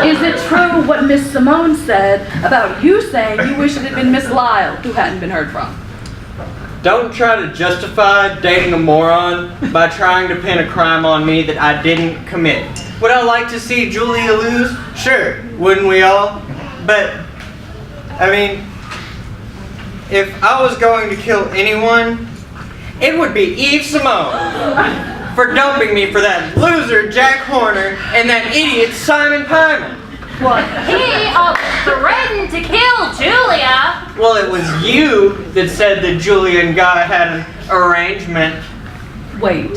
Is it true what Miss Simone said about you saying you wish it had been Miss Lyle who hadn't been heard from? Don't try to justify dating a moron by trying to pin a crime on me that I didn't commit. Would I like to see Julia lose? Sure, wouldn't we all? But, I mean, if I was going to kill anyone, it would be Eve Simone for dumping me for that loser Jack Horner and that idiot Simon Pyman. What? He threatened to kill Julia. Well, it was you that said that Julia and Guy had an arrangement. Wait,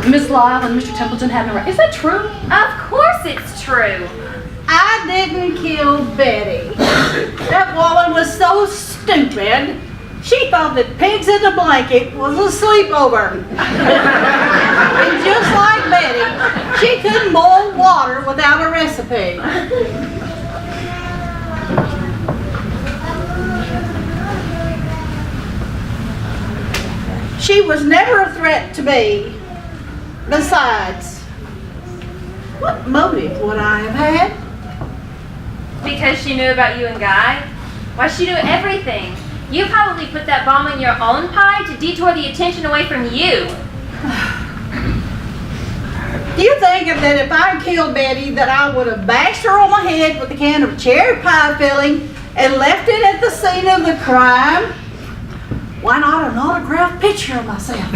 Miss Lyle and Mr. Templeton had an arrangement. Is that true? Of course it's true. I didn't kill Betty. That woman was so stupid. She thought that pigs in a blanket was a sleepover. And just like Betty, she couldn't boil water without a recipe. She was never a threat to me. Besides, what motive would I have had? Because she knew about you and Guy? Why, she knew everything. You probably put that bomb in your own pie to detour the attention away from you. Do you think that if I killed Betty that I would have bashed her on the head with a can of cherry pie filling and left it at the scene of the crime? Why not an autographed picture of myself?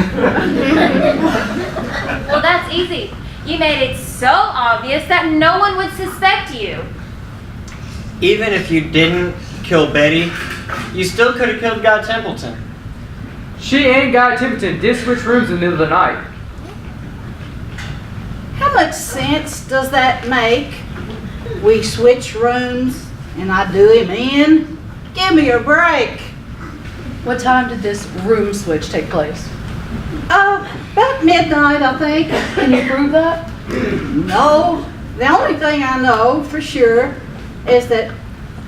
Well, that's easy. You made it so obvious that no one would suspect you. Even if you didn't kill Betty, you still could have killed Guy Templeton. She and Guy Templeton did switch rooms in the middle of the night. How much sense does that make? We switch rooms and I do him in? Give me a break. What time did this room switch take place? About midnight, I think. Can you prove that? No. The only thing I know for sure is that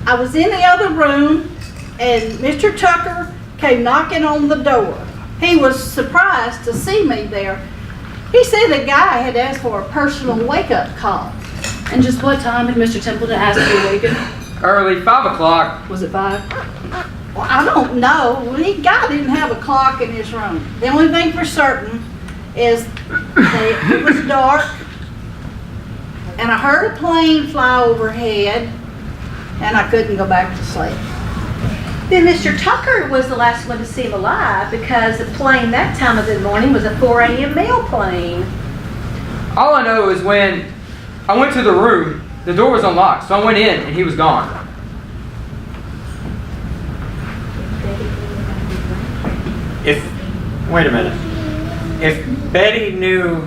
I was in the other room and Mr. Tucker came knocking on the door. He was surprised to see me there. He said the guy had asked for a personal wake-up call. And just what time had Mr. Templeton asked you to awaken? Early, 5 o'clock. Was it 5? Well, I don't know. Guy didn't have a clock in his room. The only thing for certain is that it was dark and I heard a plane fly overhead and I couldn't go back to sleep. Then Mr. Tucker was the last one to see him alive because the plane that time of the morning was a 4 a.m. mail plane. All I know is when I went to the room, the door was unlocked, so I went in and he was gone. Wait a minute. If Betty knew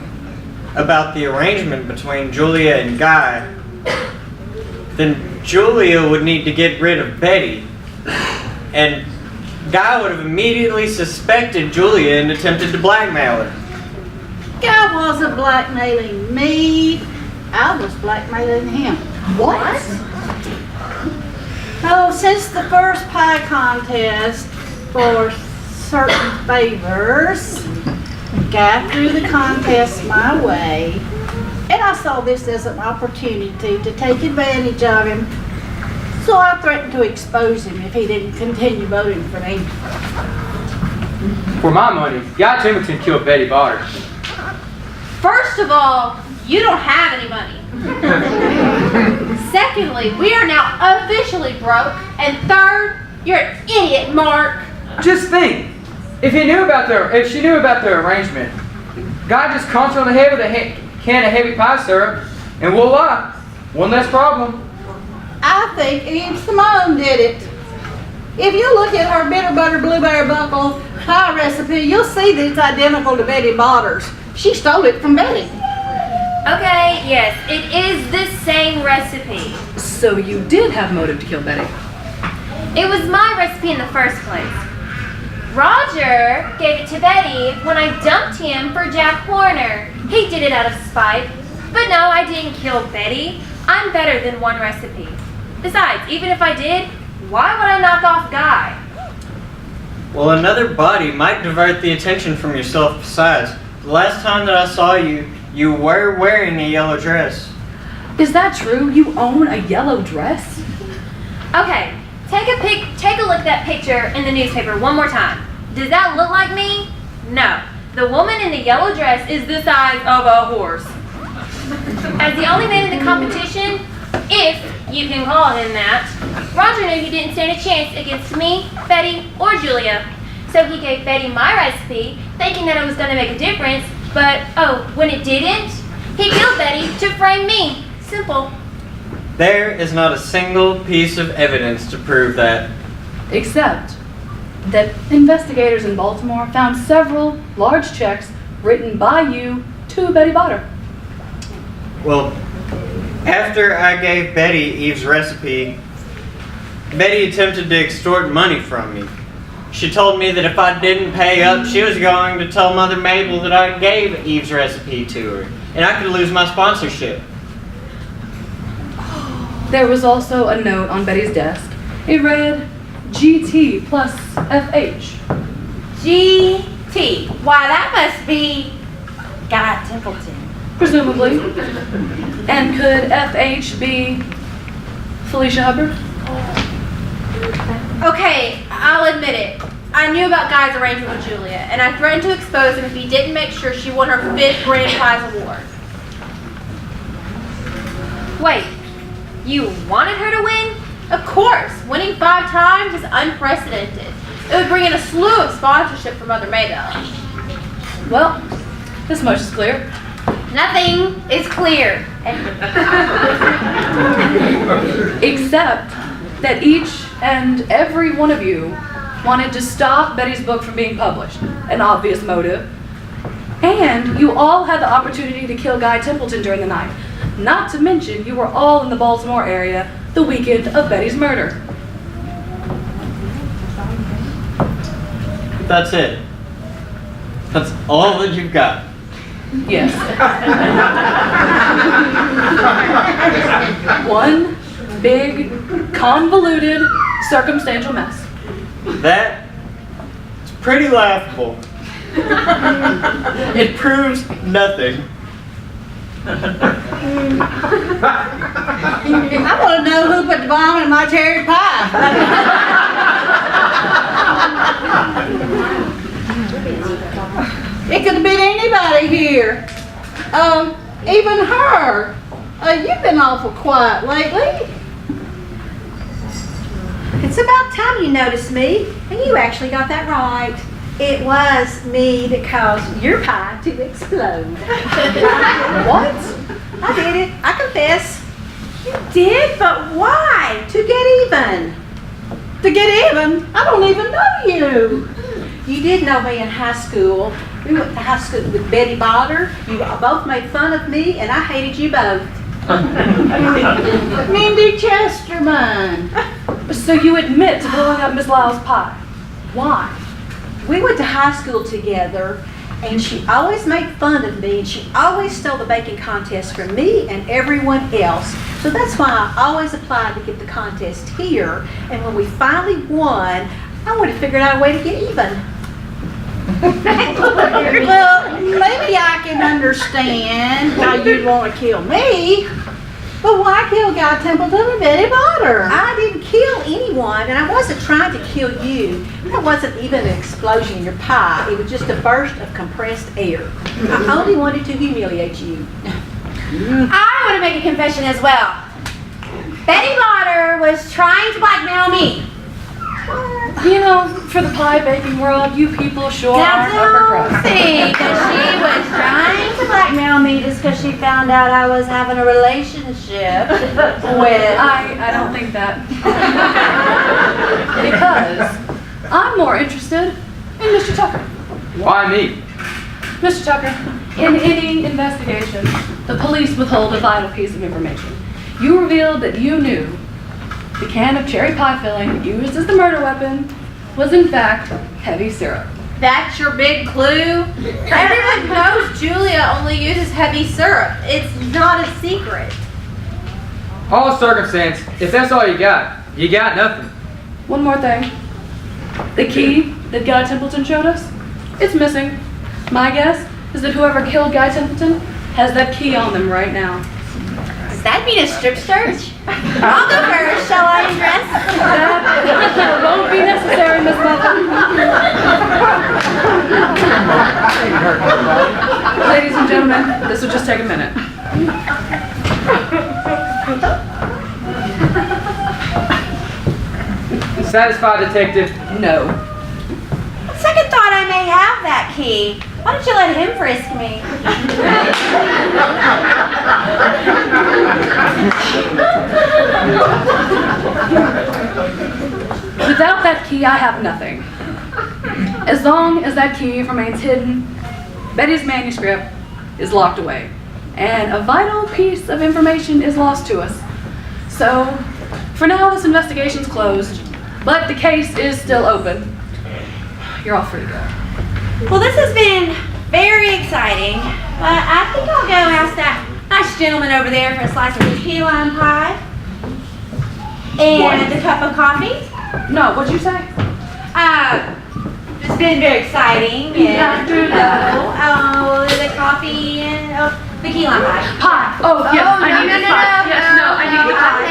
about the arrangement between Julia and Guy, then Julia would need to get rid of Betty. And Guy would have immediately suspected Julia and attempted to blackmail her. Guy wasn't blackmailing me. I was blackmailing him. What? Oh, since the first pie contest for certain favors, Guy threw the contest my way, and I saw this as an opportunity to take advantage of him, so I threatened to expose him if he didn't continue voting for me. For my money, Guy Templeton killed Betty Botter. First of all, you don't have any money. Secondly, we are now officially broke. And third, you're an idiot, Mark. Just think, if she knew about the arrangement, Guy just conked her on the head with a can of heavy pie syrup, and voila, one less problem. I think Eve Simone did it. If you look at her bitter butter blueberry buckle pie recipe, you'll see that it's identical to Betty Botter's. She stole it from Betty. Okay, yes, it is the same recipe. So you did have motive to kill Betty? It was my recipe in the first place. Roger gave it to Betty when I dumped him for Jack Horner. He did it out of spite. But no, I didn't kill Betty. I'm better than one recipe. Besides, even if I did, why would I knock off Guy? Well, another body might divert the attention from yourself. Besides, the last time that I saw you, you were wearing a yellow dress. Is that true? You own a yellow dress? Okay, take a look at that picture in the newspaper one more time. Does that look like me? No. The woman in the yellow dress is the size of a horse. As the only man in the competition, if you can call him that, Roger knew he didn't stand a chance against me, Betty, or Julia. So he gave Betty my recipe, thinking that it was going to make a difference, but when it didn't, he killed Betty to frame me. Simple. There is not a single piece of evidence to prove that. Except that investigators in Baltimore found several large checks written by you to Betty Botter. Well, after I gave Betty Eve's recipe, Betty attempted to extort money from me. She told me that if I didn't pay up, she was going to tell Mother Mabel that I gave Eve's recipe to her, and I could lose my sponsorship. There was also a note on Betty's desk. It read, GT plus FH. GT. Why, that must be Guy Templeton. Presumably. And could FH be Felicia Hubbard? Okay, I'll admit it. I knew about Guy's arrangement with Julia, and I threatened to expose him if he didn't make sure she won her 5th grand prize award. Wait, you wanted her to win? Of course, winning 5 times is unprecedented. It would bring in a slew of sponsorship from Mother Mabel. Well, this much is clear. Nothing is clear. Except that each and every one of you wanted to stop Betty's book from being published. An obvious motive. And you all had the opportunity to kill Guy Templeton during the night. Not to mention, you were all in the Baltimore area the weekend of Betty's murder. That's it. That's all that you've got. Yes. One big, convoluted, circumstantial mess. That is pretty laughable. It proves nothing. I want to know who put the bomb in my cherry pie. It could have been anybody here. Even her. You've been awful quiet lately. It's about time you noticed me, and you actually got that right. It was me that caused your pie to explode. What? I did it. I confess. You did? But why? To get even. To get even, I don't even know you. You did know me in high school. We went to high school with Betty Botter. You both made fun of me, and I hated you both. Mindy Chesterman. So you admit to blowing up Miss Lyle's pie. Why? We went to high school together, and she always made fun of me, and she always stole the baking contest from me and everyone else. So that's why I always applied to get the contest here, and when we finally won, I would have figured out a way to get even. Well, maybe I can understand why you'd want to kill me. But why kill Guy Templeton and Betty Botter? I didn't kill anyone, and I wasn't trying to kill you. That wasn't even an explosion in your pie. It was just a burst of compressed air. I only wanted to humiliate you. I want to make a confession as well. Betty Botter was trying to blackmail me. You know, for the pie baking world, you people sure Now aren't upper don't crust. think that she was trying to blackmail me just because she found out I was having a relationship with... I don't think that. Because I'm more interested in Mr. Tucker. Why me? Mr. Tucker, in any investigation, the police withhold a vital piece of information. You revealed that you knew the can of cherry pie filling used as the murder weapon was in fact heavy syrup. That's your big clue? Everyone knows Julia only uses heavy syrup. It's not a secret. All circumstance, if that's all you got nothing. One more thing. The key that Guy Templeton showed us, it's missing. My guess is that whoever killed Guy Templeton has that key on them right now. Does that mean a strip search? I'll go first. Shall I undress? That won't be necessary, Miss Muffin. Ladies and gentlemen, this will just take a minute. Satisfied, detective? No. Second thought, I may have that key. Why don't you let him frisk me? Without that key, I have nothing. As long as that key remains hidden, Betty's manuscript is locked away, and a vital piece of information is lost to us. So, for now, this investigation's closed, but the case is still open. You're all free to go. Well, this has been very exciting. I think I'll go ask that nice gentleman over there for a slice of his key lime pie. And a cup of coffee. No, what'd you say? It's been very exciting. And, the coffee and the key lime pie. Pie. Oh, yes, I need the pie. Yes, no, I need the pie.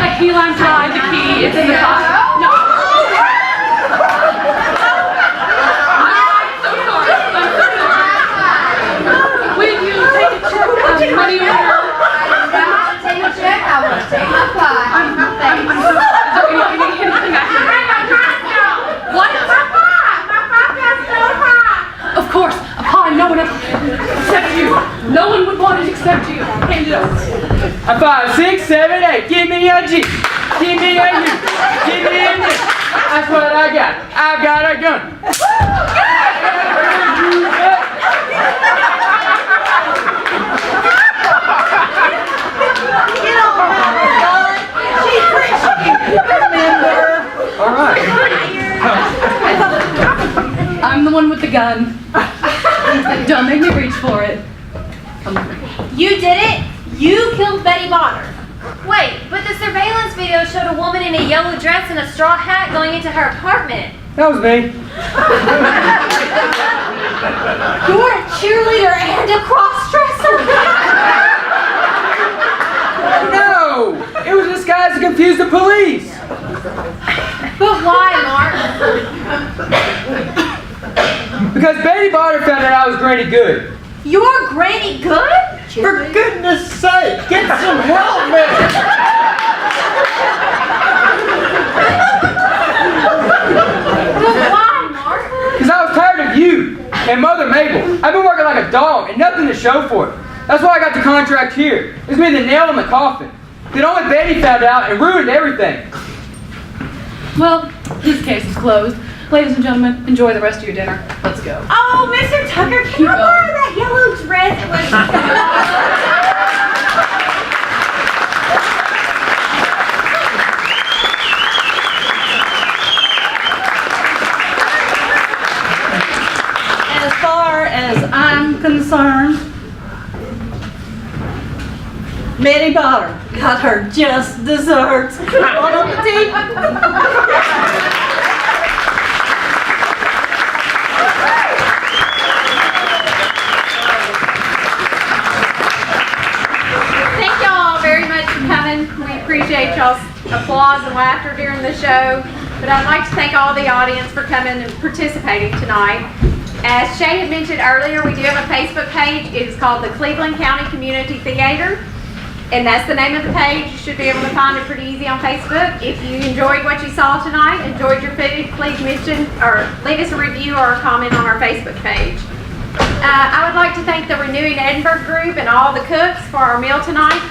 The key lime pie, the key, it's in the pie. No. I'm so sorry. Will you take a check? Money order? Take a check, I want to take my pie. I'm so sorry. Is there anything I can do? What? Of course, a pie, no one else except you. No one would want it except you. Hand it over. A 5, 6, 7, 8. Give me a G. Give me a U. Give me a N. That's what I got. I've got a gun. You don't have a gun. She's preaching. Remember? All right. I'm the one with the gun. Don't make me reach for it. You did it. You killed Betty Bonner. Wait, but the surveillance video showed a woman in a yellow dress and a straw hat going into her apartment. That was me. You're a cheerleader and a cross-dresser. No! It was disguised to confuse the police. But why, Mark? Because Betty Bonner found out I was Granny Good. You're Granny Good? For goodness sake, get some help, man! But why, Mark? Because I was tired of you and Mother Mabel. I've been working like a dog and nothing to show for it. That's why I got the contract here. It's been the nail in the coffin. Then only Betty found out and ruined everything. Well, this case is closed. Ladies and gentlemen, enjoy the rest of your dinner. Let's go. Oh, Mr. Tucker, can I borrow that yellow dress? It was... As far as I'm concerned, Betty Bonner got her just desserts. Bon appetit. Thank y'all very much for coming. We appreciate y'all's applause and laughter during the show. But I'd like to thank all the audience for coming and participating tonight. As Shay had mentioned earlier, we do have a Facebook page. It is called the Cleveland County Community Theater. And that's the name of the page. You should be able to find it pretty easy on Facebook. If you enjoyed what you saw tonight, enjoyed your food, please mention or leave us a review or a comment on our Facebook page. I would like to thank the Renewing Edinburgh group and all the cooks for our meal tonight.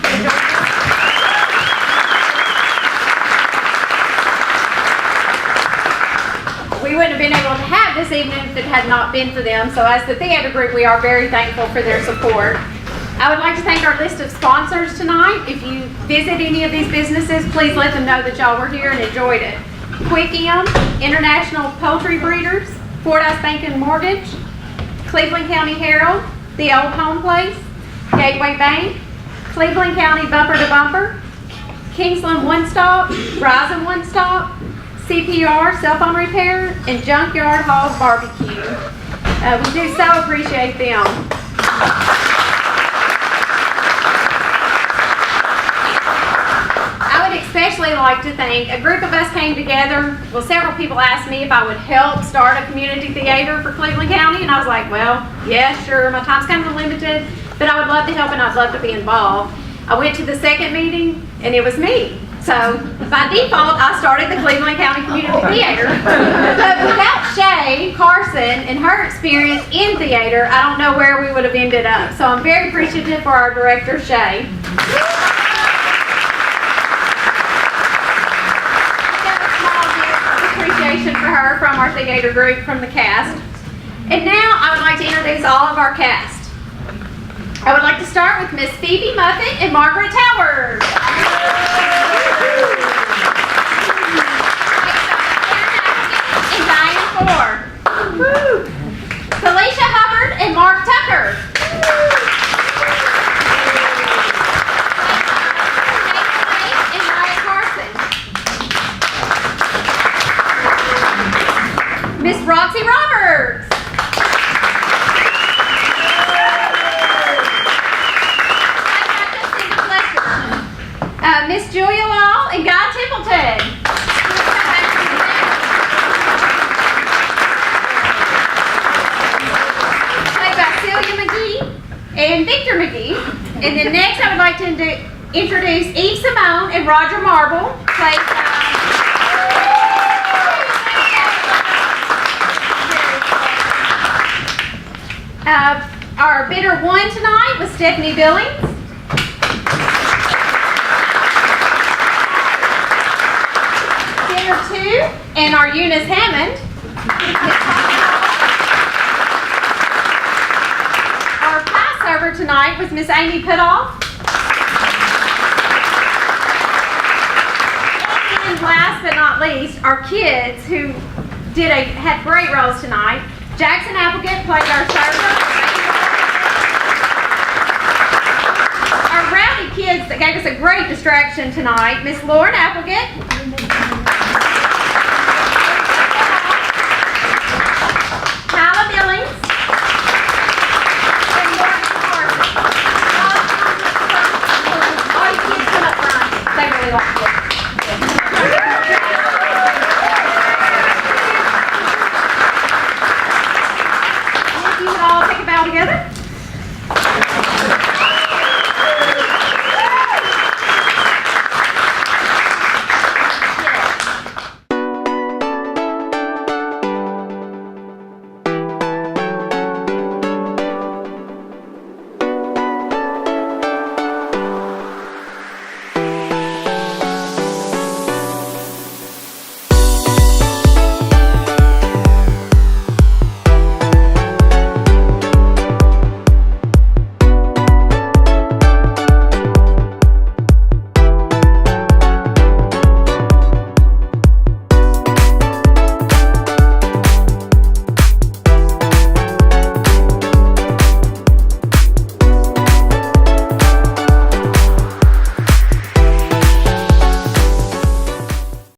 We wouldn't have been able to have this evening if it had not been for them. So as the theater group, we are very thankful for their support. I would like to thank our list of sponsors tonight. If you visit any of these businesses, please let them know that y'all were here and enjoyed it. Quick M, International Poultry Breeders, Fordyce Bank and Mortgage, Cleveland County Herald, The Old Home Place, Gateway Bank, Cleveland County Bumper to Bumper, Kingsland One Stop, Verizon One Stop, CPR Cell Phone Repair, and Junkyard Hog Barbecue. We do so appreciate them. I would especially like to thank a group of us came together. Well, several people asked me if I would help start a community theater for Cleveland County, and I was like, well, yeah, sure, my time's kind of limited, but I would love to help and I'd love to be involved. I went to the second meeting, and it was me. So, by default, I started the Cleveland County Community Theater. But without Shay Carson and her experience in theater, I don't know where we would have ended up. So I'm very appreciative for our director, Shay. Appreciation for her from our theater group, from the cast. And now I would like to introduce all of our cast. I would like to start with Miss Phoebe Muffet and Margaret Towers. And Diane Ford. and Victor McGee. And then next I would like to introduce Eve Simone and Roger Marble. Our bidder 1 tonight was Stephanie Billings. Bidder 2 and our Eunice Hammond. Our pie server tonight was Miss Amy Putoff. And last but not least, our kids who had great roles tonight. Jackson Applegate played our server. Our rowdy kids that gave us a great distraction tonight, Miss Lauren Applegate. Kyla Billings. And Lauren Carson. All you kids come up front. They really like it. You can all take a bow together.